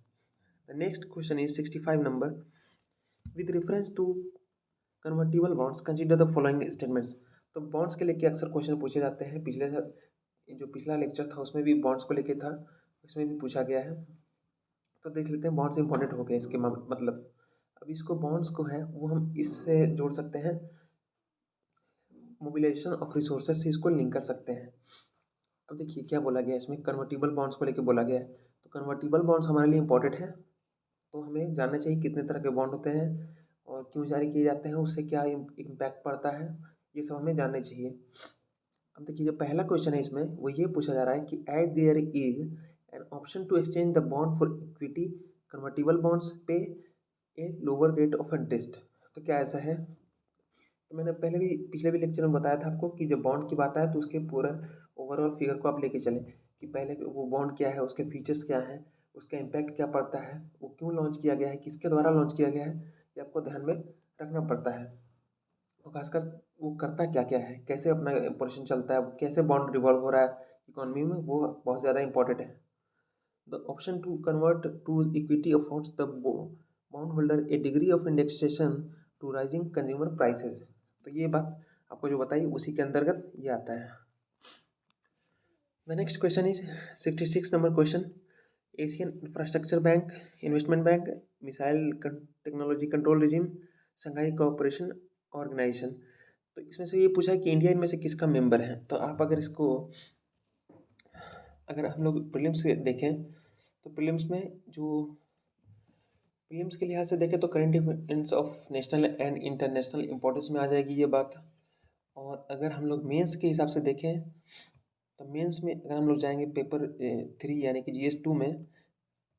The next question is 65 number, with reference to convertible bonds consider the following statements. तो बॉन्ड्स के लेके अक्सर क्वेश्चन पूछे जाते हैं। जो पिछला लेक्चर था उसमें भी बॉन्ड्स को लेके था, उसमें भी पूछा गया है। तो देख लेते हैं बॉन्ड्स इंपॉर्टेंट हो गए इसके मतलब। अब इसको बॉन्ड्स को है वो हम इससे जोड़ सकते हैं, मोबिलाइजेशन ऑफ रिसोर्सेज से इसको लिंक कर सकते हैं। अब देखिए क्या बोला गया है इसमें, कन्वर्टिबल बॉन्ड्स को लेके बोला गया है। तो कन्वर्टिबल बॉन्ड्स हमारे लिए इंपॉर्टेंट है, तो हमें जानना चाहिए कितने तरह के बॉन्ड होते हैं और क्यों जारी किए जाते हैं, उससे क्या इम्पैक्ट पड़ता है, ये सब हमें जानना चाहिए। अब देखिए जो पहला क्वेश्चन है इसमें वो ये पूछा जा रहा है कि as there is an option to exchange the bond for equity, convertible bonds pay a lower rate of interest. तो क्या ऐसा है? तो मैंने पहले भी पिछले भी लेक्चर में बताया था आपको कि जब बॉन्ड की बात आए तो उसके पूरा ओवरऑल फिगर को आप लेके चलें कि पहले वो बॉन्ड क्या है, उसके फीचर्स क्या हैं, उसका इम्पैक्ट क्या पड़ता है, वो क्यों लॉन्च किया गया है, किसके द्वारा लॉन्च किया गया है, ये आपको ध्यान में रखना पड़ता है। और खासकर वो करता क्या क्या है, कैसे अपना ऑपरेशन चलता है, कैसे बॉन्ड रिवॉल्व हो रहा है इकोनॉमी में, वो बहुत ज़्यादा इंपॉर्टेंट है। The option to convert to equity affords the bond holder a degree of indexation to rising consumer prices. तो ये बात आपको जो बताई उसी के अंतर्गत ये आता है। The next question is 66 number question, Asian infrastructure bank, investment bank, missile technology control regime, Shanghai cooperation organisation. तो इसमें से ये पूछा है कि इंडिया इनमें से किसका मेंबर है। तो आप अगर इसको अगर हम लोग प्रीलिम्स से देखें तो प्रीलिम्स के लिहाज से देखें तो current events of national and international importance में आ जाएगी ये बात। और अगर हम लोग मेंस के हिसाब से देखें तो मेंस में अगर हम लोग जाएंगे पेपर 3 यानी कि GS 2 में,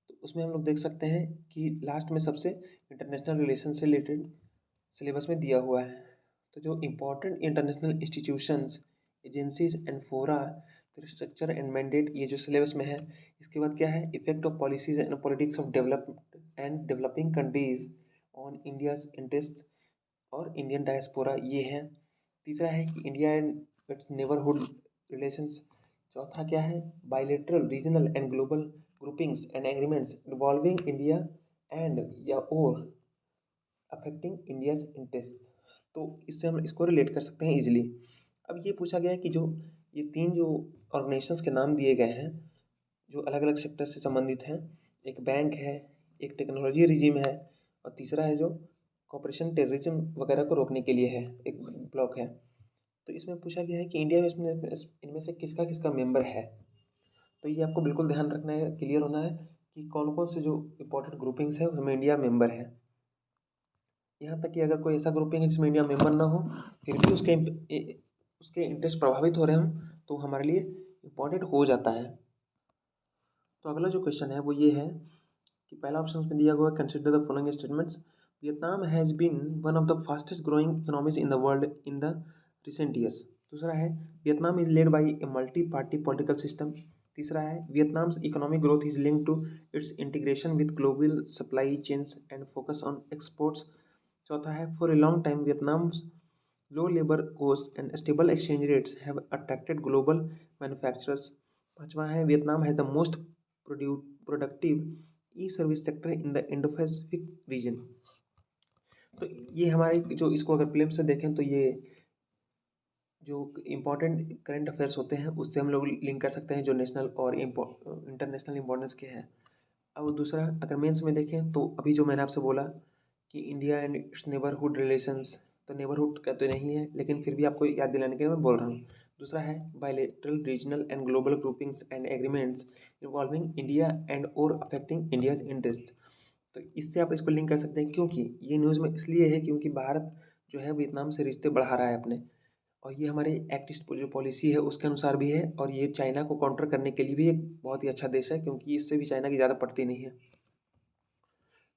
तो उसमें हम लोग देख सकते हैं कि लास्ट में सबसे इंटरनेशनल रिलेशन से रिलेटेड सिलेबस में दिया हुआ है। तो जो important international institutions, agencies and फोरा, स्ट्रक्चर एंड मैंडेट, ये जो सिलेबस में है। इसके बाद क्या है, effect of policies and politics of developing countries on India's interest और इंडियन डायस्पोरा, ये है। तीसरा है कि India and it's neighbourhood relations. चौथा क्या है, bilateral regional and global groupings and agreements involving India and या और अफेक्टिंग इंडियाज इंटरेस्ट। तो इससे हम इसको रिलेट कर सकते हैं इजीली। अब ये पूछा गया है कि जो ये 3 जो ऑर्गेनाइजेशंस के नाम दिए गए हैं जो अलग अलग सेक्टर से संबंधित हैं, एक बैंक है, एक टेक्नोलॉजी रिजीम है, और तीसरा है जो कॉपरेशन टेररिज्म वगैरह को रोकने के लिए है, एक ब्लॉक है। तो इसमें पूछा गया है कि इंडिया में इनमें से किसका किसका मेंबर है। तो ये आपको बिल्कुल ध्यान रखना है, क्लियर होना है कि कौन कौन से जो इंपॉर्टेंट ग्रुपिंग्स है उसमें इंडिया मेंबर है। यहाँ तक कि अगर कोई ऐसा ग्रुपिंग है जिसमें इंडिया मेंबर ना हो फिर भी उसके इंटरेस्ट प्रभावित हो रहे हों तो हमारे लिए इम्पोर्टेंट हो जाता है। तो अगला जो क्वेश्चन है वो ये है कि पहला ऑप्शन उसमें दिया हुआ है, consider the following statements. Vietnam has been one of the fastest growing economies in the world in the recent years. दूसरा है, Vietnam is led by a multi party political system. तीसरा है, Vietnam's economic growth is link to its integration with global supply chains and focus on exports. चौथा है, for a long time Vietnam's low labour cost and stable exchange rates have attracted global manufacturers. पांचवा है, Vietnam has the most productive E service sector in the Indo Pacific region. तो ये हमारे जो इसको अगर प्रीलिम्स से देखें तो ये जो इम्पोर्टेंट करंट अफेयर्स होते हैं उससे हम लोग लिंक कर सकते हैं जो नेशनल और इंटरनेशनल इम्पोर्टेंस के हैं। अब दूसरा अगर मेंस में देखें तो अभी जो मैंने आपसे बोला कि India and it's neighbourhood relations, तो नेबरहुड का तो नहीं है लेकिन फिर भी आपको याद दिलाने के लिए मैं बोल रहा हूँ। दूसरा है, bilateral regional and global groupings and agreements involving India and और अफेक्टिंग इंडियाज इंटरेस्ट। तो इससे आप इसको लिंक कर सकते हैं क्योंकि ये न्यूज़ में इसलिए है क्योंकि भारत जो है वियतनाम से रिश्ते बढ़ा रहा है अपने, और ये हमारे एक्ट ईस्ट जो पॉलिसी है उसके अनुसार भी है, और ये चाइना को काउंटर करने के लिए भी एक बहुत ही अच्छा देश है, क्योंकि इससे भी चाइना की ज़्यादा पड़ती नहीं है।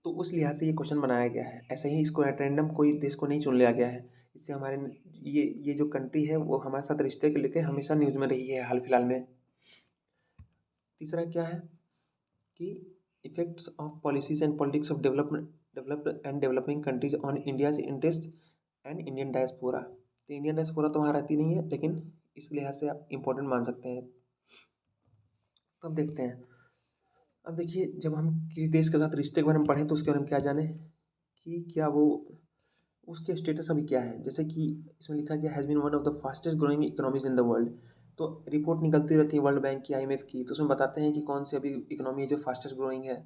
तो उस लिहाज से ये क्वेश्चन बनाया गया है। ऐसे ही इसको एट रैंडम कोई देश को नहीं चुन लिया गया है। इससे हमारे ये जो कंट्री है वो हमारे साथ रिश्ते को लेकर हमेशा न्यूज़ में रही है हाल फिलहाल में। तीसरा क्या है कि effects of policies and politics of developed and developing countries on India's interest and Indian diaspora. तो इंडियन डायस्पोरा तो वहाँ रहती नहीं है, लेकिन इस लिहाज से आप इम्पोर्टेंट मान सकते हैं। तो अब देखते हैं। अब देखिए, जब हम किसी देश के साथ रिश्ते के बारे में पढ़ें तो उसके बारे में क्या जाने कि क्या वो उसके स्टेटस अभी क्या है। जैसे कि इसमें लिखा गया has been one of the fastest growing economies in the world. तो रिपोर्ट निकलती रहती है वर्ल्ड बैंक की, आईएमएफ की, तो उसमें बताते हैं कि कौन सी अभी इकोनॉमी है जो फास्टेस्ट ग्रोइंग है।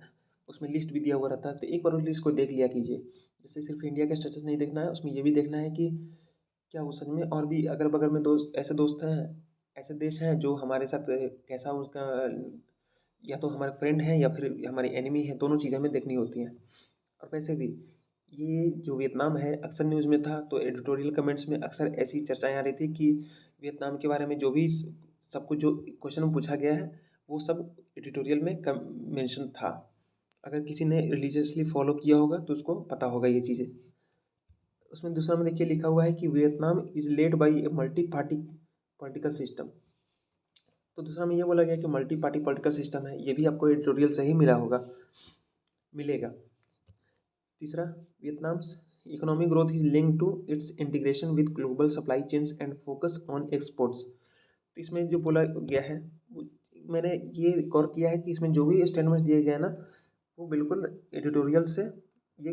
उसमें लिस्ट भी दिया हुआ रहता है, तो एक बार उस लिस्ट को देख लिया कीजिए। जैसे सिर्फ इंडिया का स्टेटस नहीं देखना है, उसमें ये भी देखना है कि क्या वो सच में और भी अगल बगल में दोस्त हैं, ऐसे देश हैं जो हमारे साथ कैसा उसका, या तो हमारे फ्रेंड हैं या फिर हमारे एनिमी है, दोनों चीज़ें हमें देखनी होती हैं। और वैसे भी ये जो वियतनाम है अक्सर न्यूज़ में था, तो एडिटोरियल कमेंट्स में अक्सर ऐसी चर्चाएं आ रही थी कि वियतनाम के बारे में जो भी सब कुछ जो क्वेश्चन में पूछा गया है वो सब एडिटोरियल में मेंशन था। अगर किसी ने रिलीजियसली फॉलो किया होगा तो उसको पता होगा ये चीज़ें। उसमें दूसरा में देखिए लिखा हुआ है कि Vietnam is led by a multi party political system. तो दूसरा में ये बोला गया कि मल्टी पार्टी पॉलिटिकल सिस्टम है, ये भी आपको एडिटोरियल से ही मिलेगा। तीसरा, Vietnam's economic growth is linked to its integration with global supply chains and focus on exports. तो इसमें जो बोला गया है मैंने ये गौर किया है कि इसमें जो भी स्टेटमेंट्स दिए गए हैं ना वो बिल्कुल एडिटोरियल से ये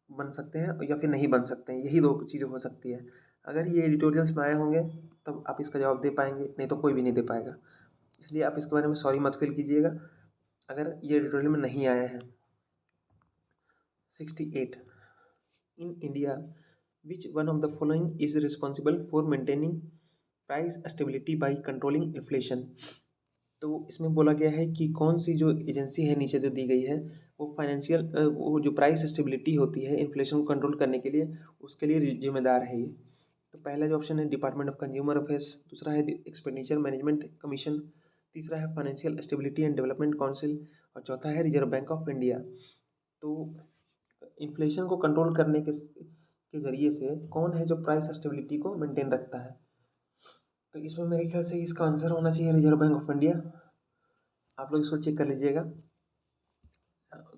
बन सकते हैं या फिर नहीं बन सकते हैं, यही दो चीज़ें हो सकती है। अगर ये एडिटोरियल्स में आए होंगे तब आप इसका जवाब दे पाएंगे, नहीं तो कोई भी नहीं दे पाएगा। इसलिए आप इसके बारे में सॉरी मत फील कीजिएगा अगर ये एडिटोरियल में नहीं आए हैं। 68, in India, which one of the following is responsible for maintaining price stability by controlling inflation? तो इसमें बोला गया है कि कौन सी जो एजेंसी है नीचे जो दी गई है वो वो जो प्राइस स्टेबिलिटी होती है इन्फ्लेशन को कंट्रोल करने के लिए उसके लिए जिम्मेदार है ये। तो पहला जो ऑप्शन है डिपार्टमेंट ऑफ कंज्यूमर अफेयर्स, दूसरा है एक्सपेंडिचर मैनेजमेंट कमीशन, तीसरा है financial stability and development council, और चौथा है रिजर्व बैंक ऑफ इंडिया। तो इन्फ्लेशन को कंट्रोल करने के ज़रिए से कौन है जो प्राइस स्टेबिलिटी को मेंटेन रखता है। तो इसमें मेरे ख्याल से इसका आंसर होना चाहिए रिजर्व बैंक ऑफ इंडिया। आप लोग इसको चेक कर लीजिएगा।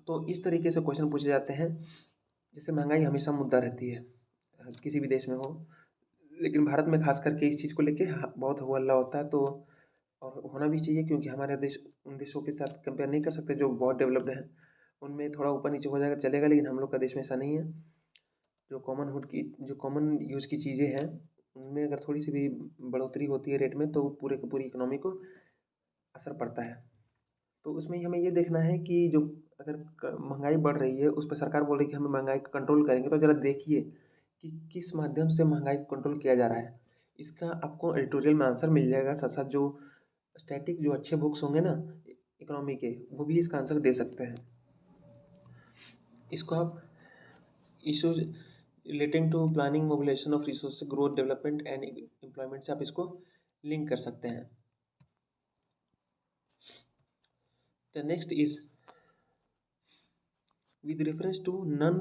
तो इस तरीके से क्वेश्चन पूछे जाते हैं। जैसे महंगाई हमेशा मुद्दा रहती है किसी भी देश में हो, लेकिन भारत में खास करके इस चीज़ को लेके बहुत हो हल्ला होता है। तो और होना भी चाहिए, क्योंकि हमारे देश उन देशों के साथ कंपेयर नहीं कर सकते जो बहुत डेवलप्ड हैं। उनमें थोड़ा ऊपर नीचे हो जाएगा चलेगा, लेकिन हम लोग का देश में ऐसा नहीं है। जो कॉमन यूज़ की चीज़ें हैं उनमें अगर थोड़ी सी भी बढ़ोतरी होती है रेट में तो पूरे की पूरी इकोनॉमी को असर पड़ता है। तो उसमें हमें ये देखना है कि जो अगर महंगाई बढ़ रही है उस पर सरकार बोल रही है कि हम महंगाई को कंट्रोल करेंगे, तो ज़रा देखिए कि किस माध्यम से महंगाई को कंट्रोल किया जा रहा है। इसका आपको एडिटोरियल में आंसर मिल जाएगा। साथ साथ जो स्टैटिक जो अच्छे बुक्स होंगे ना इकोनॉमी के, वो भी इसका आंसर दे सकते हैं। इसको आप issues relating to planning mobilisation of resource growth development and employment से आप इसको लिंक कर सकते हैं। The next is with reference to non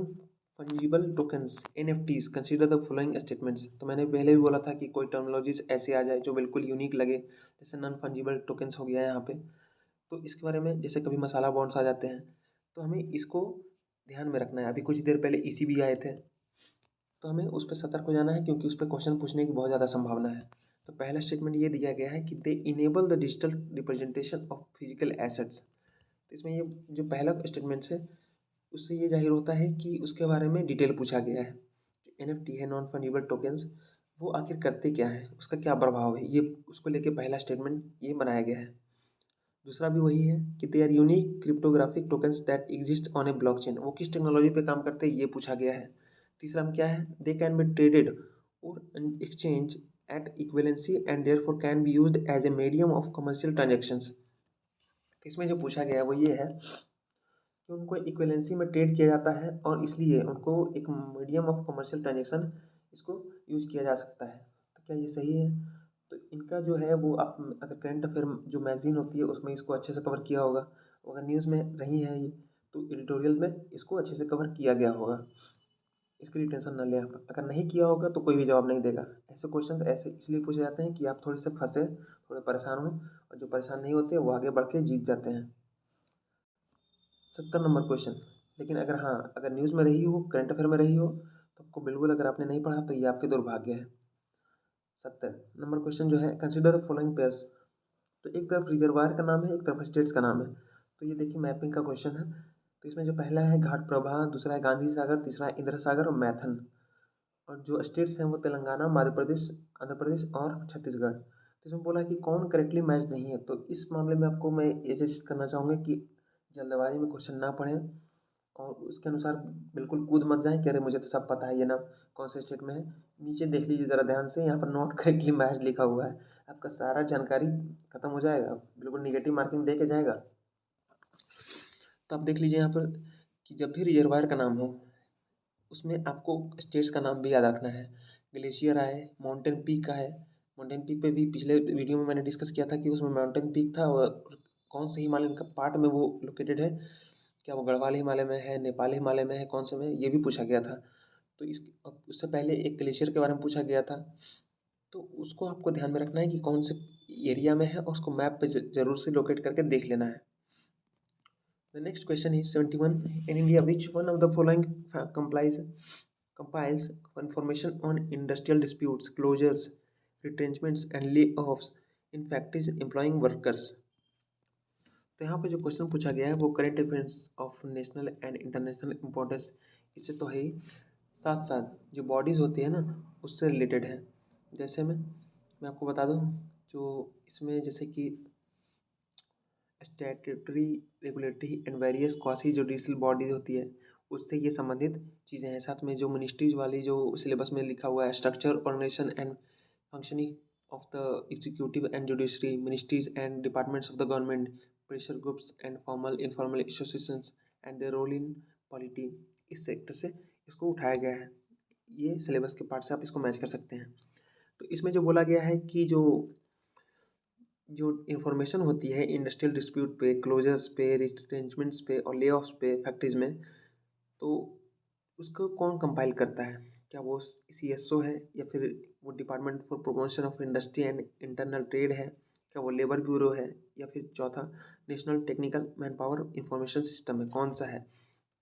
fungible tokens NFTs consider the following statements। तो मैंने पहले भी बोला था कि कोई टर्मिनोलॉजीज ऐसे आ जाए जो बिल्कुल यूनिक लगे, जैसे नॉन फंजिबल टोकन्स हो गया यहाँ पे। तो इसके बारे में जैसे कभी मसाला बॉन्ड्स आ जाते हैं तो हमें इसको ध्यान में रखना है। अभी कुछ देर पहले ECB आए थे तो हमें उस पर सतर्क हो जाना है, क्योंकि उस पर क्वेश्चन पूछने की बहुत ज़्यादा संभावना है। तो पहला स्टेटमेंट ये दिया गया है कि they enable the digital representation of physical assets. तो इसमें ये जो पहला स्टेटमेंट है उससे ये जाहिर होता है कि उसके बारे में डिटेल पूछा गया है। जो NFT है नॉन फंजिबल टोकन्स, वो आखिर करते क्या है, उसका क्या प्रभाव है, ये उसको लेके पहला स्टेटमेंट ये बनाया गया है। दूसरा भी वही है कि they are unique cryptographic tokens that exist on a blockchain, वो किस टेक्नोलॉजी पे काम करते हैं ये पूछा गया है। तीसरा में क्या है, दे कैन बी ट्रेडेड और exchange at equivalency and therefore can be used as a medium of commercial transactions. तो इसमें जो पूछा गया है वो ये है कि उनको इक्विवेलेंसी में ट्रेड किया जाता है और इसलिए उनको एक मीडियम ऑफ कमर्शियल ट्रांजैक्शन इसको यूज किया जा सकता है। क्या ये सही है? तो इनका जो है वो आप अगर करंट अफेयर जो मैगज़ीन होती है उसमें इसको अच्छे से कवर किया होगा। अगर न्यूज़ में रही है ये तो एडिटोरियल में इसको अच्छे से कवर किया गया होगा। इसके लिए टेंशन ना लें आप। अगर नहीं किया होगा तो कोई भी जवाब नहीं देगा। ऐसे क्वेश्चंस ऐसे इसलिए पूछे जाते हैं कि आप थोड़े से फँसे, थोड़े परेशान हों, और जो परेशान नहीं होते वो आगे बढ़ के जीत जाते हैं। 70 नंबर क्वेश्चन। लेकिन अगर हाँ, अगर न्यूज़ में रही हो, करंट अफेयर में रही हो, तो आपको बिल्कुल, अगर आपने नहीं पढ़ा तो ये आपके दुर्भाग्य है। 70 नंबर क्वेश्चन जो है, कंसिडर द फॉलोइंग पेयर्स। तो एक तरफ रिजर्वायर का नाम है, एक तरफ स्टेट्स का नाम है। तो ये देखिए मैपिंग का क्वेश्चन है। तो इसमें जो पहला है घाट प्रभा, दूसरा है गांधी सागर, तीसरा है इंदिरा सागर और मैथन। और जो स्टेट्स हैं वो तेलंगाना, मध्य प्रदेश, आंध्र प्रदेश और छत्तीसगढ़। तो इसमें बोला है कि कौन करेक्टली मैच नहीं है। तो इस मामले में आपको मैं ये सजेस्ट करना चाहूँगा कि जल्दबाजी में क्वेश्चन ना पढ़ें और उसके अनुसार बिल्कुल कूद मत जाएँ कि अरे मुझे तो सब पता है ये ना कौन से स्टेट में है। नीचे देख लीजिए ज़रा ध्यान से, यहाँ पर नॉट करेक्टली मैच लिखा हुआ है। आपका सारा जानकारी खत्म हो जाएगा, बिल्कुल निगेटिव मार्किंग दे के जाएगा। तो आप देख लीजिए यहाँ पर कि जब भी रिजर्वायर का नाम हो उसमें आपको स्टेट्स का नाम भी याद रखना है। ग्लेशियर आए, माउंटेन पीक का है। माउंटेन पीक पे भी पिछले वीडियो में मैंने डिस्कस किया था कि उसमें माउंटेन पीक था और कौन से हिमालयन का पार्ट में वो लोकेटेड है। क्या वो गढ़वाल हिमालय में है, नेपाल हिमालय में है, कौन से में, ये भी पूछा गया था। तो इस अब उससे पहले एक ग्लेशियर के बारे में पूछा गया था। तो उसको आपको ध्यान में रखना है कि कौन से एरिया में है और उसको मैप पे ज़रूर से लोकेट करके देख लेना है। The next question is 71. In India, which one of the following compiles information on industrial disputes, closures, retrenchments, and layoffs in factories employing workers? तो यहाँ पे जो क्वेश्चन पूछा गया है वो current affairs of national and international importance इससे तो है ही, साथ साथ जो बॉडीज़ होती है ना उससे रिलेटेड है। जैसे मैं आपको बता दूँ, जो इसमें जैसे कि statutory, regulatory and various quasi judicial bodies होती है, उससे ये संबंधित चीज़ें हैं। साथ में जो मिनिस्ट्रीज वाली जो सिलेबस में लिखा हुआ है, structure, organisation and functioning of the executive and judiciary, ministries and departments of the government, pressure groups and formal informal associations and their role in polity, इस सेक्टर से इसको उठाया गया है। ये सिलेबस के पार्ट से आप इसको मैच कर सकते हैं। तो इसमें जो बोला गया है कि जो जो इन्फॉर्मेशन होती है इंडस्ट्रियल डिस्प्यूट पे, क्लोजर्स पे, रिट्रेंचमेंट्स पे और ले ऑफ्स पे फैक्ट्रीज में, तो उसको कौन कंपाइल करता है? क्या वो CSO है, या फिर वो department for promotion of industry and internal trade है, क्या वो लेबर ब्यूरो है, या फिर चौथा national technical man power information system है, कौन सा है?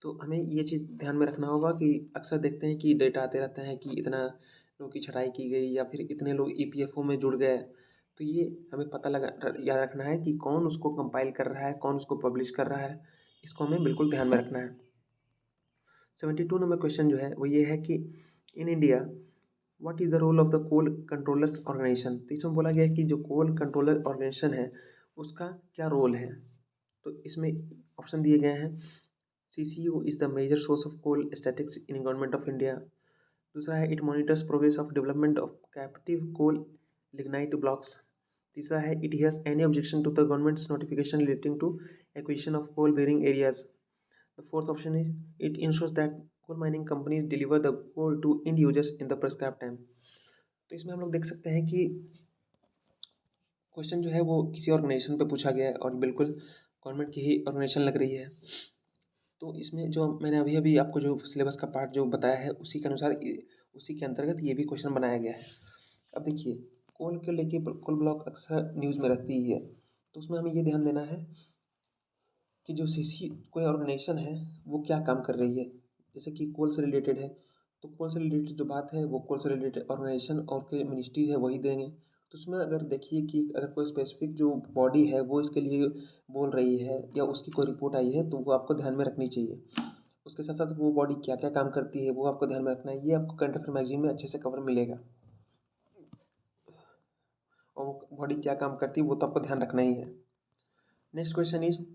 तो हमें ये चीज़ ध्यान में रखना होगा कि अक्सर देखते हैं कि डेटा आते रहते हैं कि इतना लोगों की छँटाई की गई या फिर इतने लोग EPFO में जुड़ गए। तो ये हमें पता याद रखना है कि कौन उसको कंपाइल कर रहा है, कौन उसको पब्लिश कर रहा है, इसको हमें बिल्कुल ध्यान में रखना है। 72 नंबर क्वेश्चन जो है वो ये है कि in India what is the role of the coal controller's organisation. तो इसमें बोला गया है कि जो कोल कंट्रोलर ऑर्गेनाइजेशन है उसका क्या रोल है। तो इसमें ऑप्शन दिए गए हैं। CCO is the major source of coal statistics in government of India. दूसरा है it monitors progress of development of captive coal lignite blocks. तीसरा है it has any objection to the government's notification relating to acquisition of coal bearing areas. The fourth option is it ensures that coal mining companies deliver the coal to end users in the prescribed time. तो इसमें हम लोग देख सकते हैं कि question जो है वो किसी ऑर्गेनाइजेशन पे पूछा गया है और बिल्कुल गवर्नमेंट की ही ऑर्गेनाइजेशन लग रही है। तो इसमें जो मैंने अभी अभी आपको जो सिलेबस का पार्ट जो बताया है उसी के अनुसार उसी के अंतर्गत ये भी क्वेश्चन बनाया गया है। अब देखिए कोल के लेके कोल ब्लॉक अक्सर न्यूज़ में रहती ही है, तो उसमें हमें ये ध्यान देना है कि जो CC कोई ऑर्गेनाइजेशन है वो क्या काम कर रही है। जैसे कि कोल से रिलेटेड है तो कोल से रिलेटेड जो बात है वो कोल से रिलेटेड ऑर्गेनाइजेशन और के मिनिस्ट्री है वही देंगे। तो उसमें अगर देखिए कि अगर कोई स्पेसिफिक जो बॉडी है वो इसके लिए बोल रही है या उसकी कोई रिपोर्ट आई है तो वो आपको ध्यान में रखनी चाहिए। उसके साथ साथ वो बॉडी क्या क्या काम करती है वो आपको ध्यान में रखना है। ये आपको करंट अफेयर मैगजीन में अच्छे से कवर मिलेगा और वो बॉडी क्या काम करती है वो तो आपको ध्यान रखना ही है। Next question is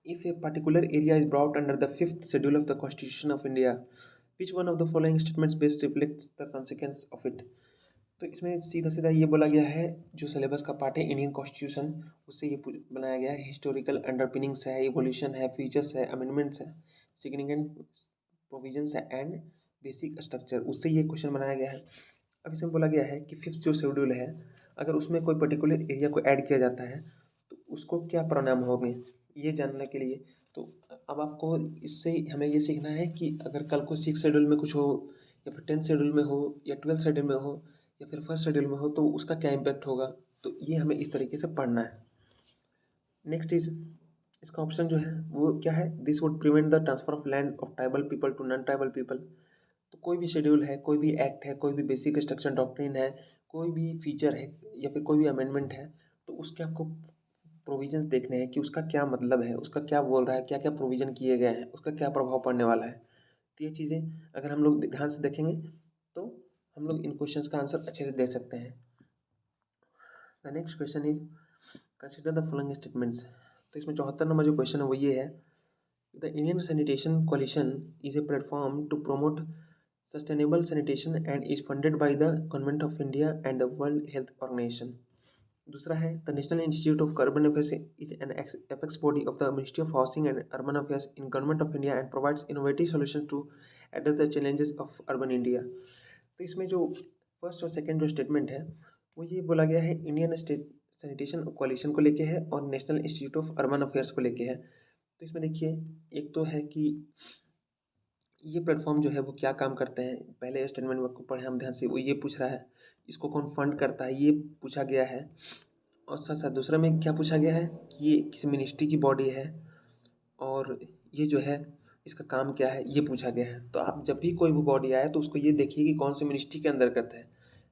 if a particular area is brought under the fifth schedule of the Constitution of India, which one of the following statements best reflects the consequence of it? तो इसमें सीधा सीधा ये बोला गया है, जो सिलेबस का पार्ट है इंडियन कॉन्स्टिट्यूशन उससे ये बनाया गया है। हिस्टोरिकल अंडरपिनिंग्स है, इवोल्यूशन है, फीचर्स है, अमेंडमेंट्स है, सिग्निफिकेंट प्रोविजंस है एंड बेसिक स्ट्रक्चर, उससे ये क्वेश्चन बनाया गया है। अब इसमें बोला गया है कि फिफ्थ जो शेड्यूल है, अगर उसमें कोई पर्टिकुलर एरिया को ऐड किया जाता है तो उसको क्या प्रोनाउन होंगे, ये जानने के लिए तो अब आपको इससे हमें ये सीखना है कि अगर कल को सिक्स शेड्यूल में कुछ हो या फिर टेंथ शेड्यूल में हो या ट्वेल्थ शेड्यूल में हो या फिर फर्स्ट शेड्यूल में हो तो उसका क्या इम्पैक्ट होगा, तो ये हमें इस तरीके से पढ़ना है। नेक्स्ट इज इसका ऑप्शन जो है वो क्या है, this would prevent the transfer of land of tribal people to non tribal people. तो कोई भी शेड्यूल है, कोई भी एक्ट है, कोई भी बेसिक स्ट्रक्चर डॉक्ट्रिन है, कोई भी फीचर है या फिर कोई भी अमेंडमेंट है, तो उसके आपको प्रोविजंस देखने हैं कि उसका क्या मतलब है, उसका क्या बोल रहा है, क्या क्या प्रोविजन किए गए हैं, उसका क्या प्रभाव पड़ने वाला है। तो ये चीज़ें अगर हम लोग ध्यान से देखेंगे तो हम लोग इन क्वेश्चंस का आंसर अच्छे से दे सकते हैं। The next question is consider the following statements. तो इसमें 74 नंबर जो क्वेश्चन है वो ये है, the Indian sanitation coalition is a platform to promote sustainable sanitation and is funded by the government of India and the world health organisation. दूसरा है, the national institute of urban affairs is an apex body of the ministry of housing and urban affairs in government of India and provides innovative solution to address the challenges of urban India. तो इसमें जो first और second जो statement है वो ये बोला गया है इंडियन स्टेट सैनिटेशन कोalition को लेके है और national institute of urban affairs को लेके है। तो इसमें देखिए, एक तो है कि ये प्लेटफॉर्म जो है वो क्या काम करते हैं, पहले स्टेटमेंट में को पढ़े हम ध्यान से, वो ये पूछ रहा है इसको कौन फंड करता है, ये पूछा गया है। और साथ साथ दूसरा में क्या पूछा गया है कि ये किस मिनिस्ट्री की बॉडी है और ये जो है इसका काम क्या है, ये पूछा गया है। तो आप जब भी कोई भी बॉडी आए तो उसको ये देखिए कि कौन से मिनिस्ट्री के अंतर्गत है,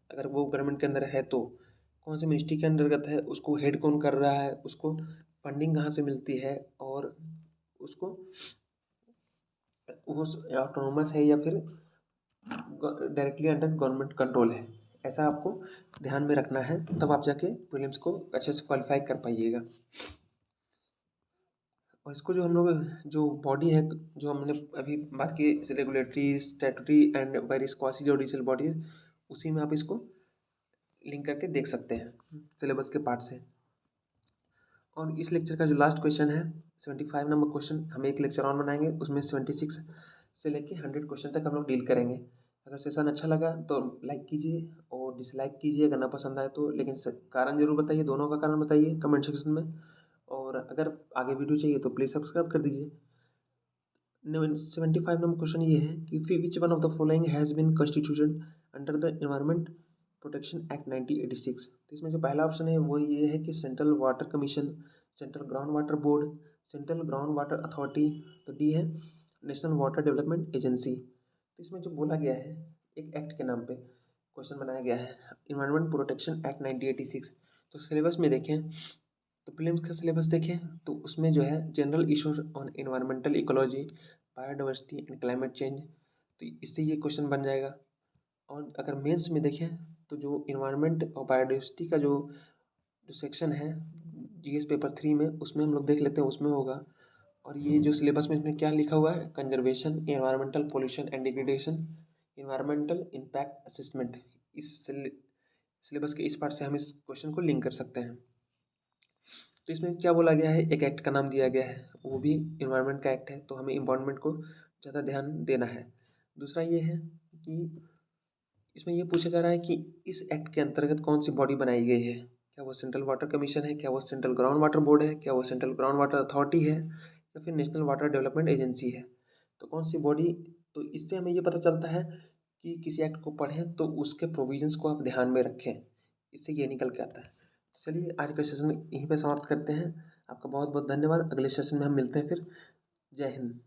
अगर वो गवर्नमेंट के अंदर है तो कौन से मिनिस्ट्री के अंतर्गत है, उसको हेड कौन कर रहा है, उसको फंडिंग कहाँ से मिलती है और उसको वो ऑटोनोमस है या फिर डायरेक्टली अंडर गवर्नमेंट कंट्रोल है। ऐसा आपको ध्यान में रखना है, तब आप जाके प्रीलिम्स को अच्छे से क्वालिफाई कर पाइएगा। और इसको जो हम लोग जो बॉडी है जो हमने अभी बात की, regulatory statutory and various quasi judicial bodies, उसी में आप इसको लिंक करके देख सकते हैं सिलेबस के पार्ट से। और इस लेक्चर का जो लास्ट क्वेश्चन है 75 नंबर क्वेश्चन, हम एक लेक्चर ऑन बनाएंगे, उसमें 76 से लेके 100 क्वेश्चन तक हम लोग डील करेंगे। अगर सेशन अच्छा लगा तो लाइक कीजिए और डिसलाइक कीजिए अगर ना पसंद आए तो, लेकिन कारण जरूर बताइए, दोनों का कारण बताइए कमेंट सेक्शन में। और अगर आगे वीडियो चाहिए तो प्लीज़ सब्सक्राइब कर दीजिए। 75 नंबर क्वेश्चन ये है कि which one of the following has been constituted under the environment protection act 1986। तो इसमें जो पहला ऑप्शन है वो ये है कि central water commission, central ground water board, central ground water authority. तो डी है नेशनल वाटर डेवलपमेंट एजेंसी। तो इसमें जो बोला गया है एक एक्ट के नाम पे क्वेश्चन बनाया गया है, इन्वायरमेंट प्रोटेक्शन एक्ट 1986। तो सिलेबस में देखें तो प्रीलिम्स का सिलेबस देखें तो उसमें जो है general issues on environmental ecology, biodiversity and climate change, तो इससे ये क्वेश्चन बन जाएगा। और अगर मेंस में देखें तो जो इन्वायरमेंट और बायोडाइवर्सिटी का जो जो सेक्शन है जीएस पेपर 3 में, उसमें हम लोग देख लेते हैं, उसमें होगा। और ये जो सिलेबस में इसमें क्या लिखा हुआ है, conservation, environmental pollution and degradation, environmental impact assessment, इस सिलेबस के इस पार्ट से हम इस क्वेश्चन को लिंक कर सकते हैं। तो इसमें क्या बोला गया है, एक एक्ट का नाम दिया गया है, वो भी इन्वायरमेंट का एक्ट है, तो हमें इन्वायरमेंट को ज़्यादा ध्यान देना है। दूसरा ये है कि इसमें ये पूछा जा रहा है कि इस एक्ट के अंतर्गत कौन सी बॉडी बनाई गई है, क्या वो सेंट्रल वाटर कमीशन है, क्या वो सेंट्रल ग्राउंड वाटर बोर्ड है, क्या वो सेंट्रल ग्राउंड वाटर अथॉरिटी है या फिर नेशनल वाटर डेवलपमेंट एजेंसी है। तो कौन सी बॉडी, तो इससे हमें ये पता चलता है कि किसी एक्ट को पढ़ें तो उसके प्रोविजंस को आप ध्यान में रखें, इससे ये निकल के आता है। तो चलिए आज का सेशन यहीं पे समाप्त करते हैं। आपका बहुत बहुत धन्यवाद, अगले सेशन में हम मिलते हैं फिर। जय हिंद।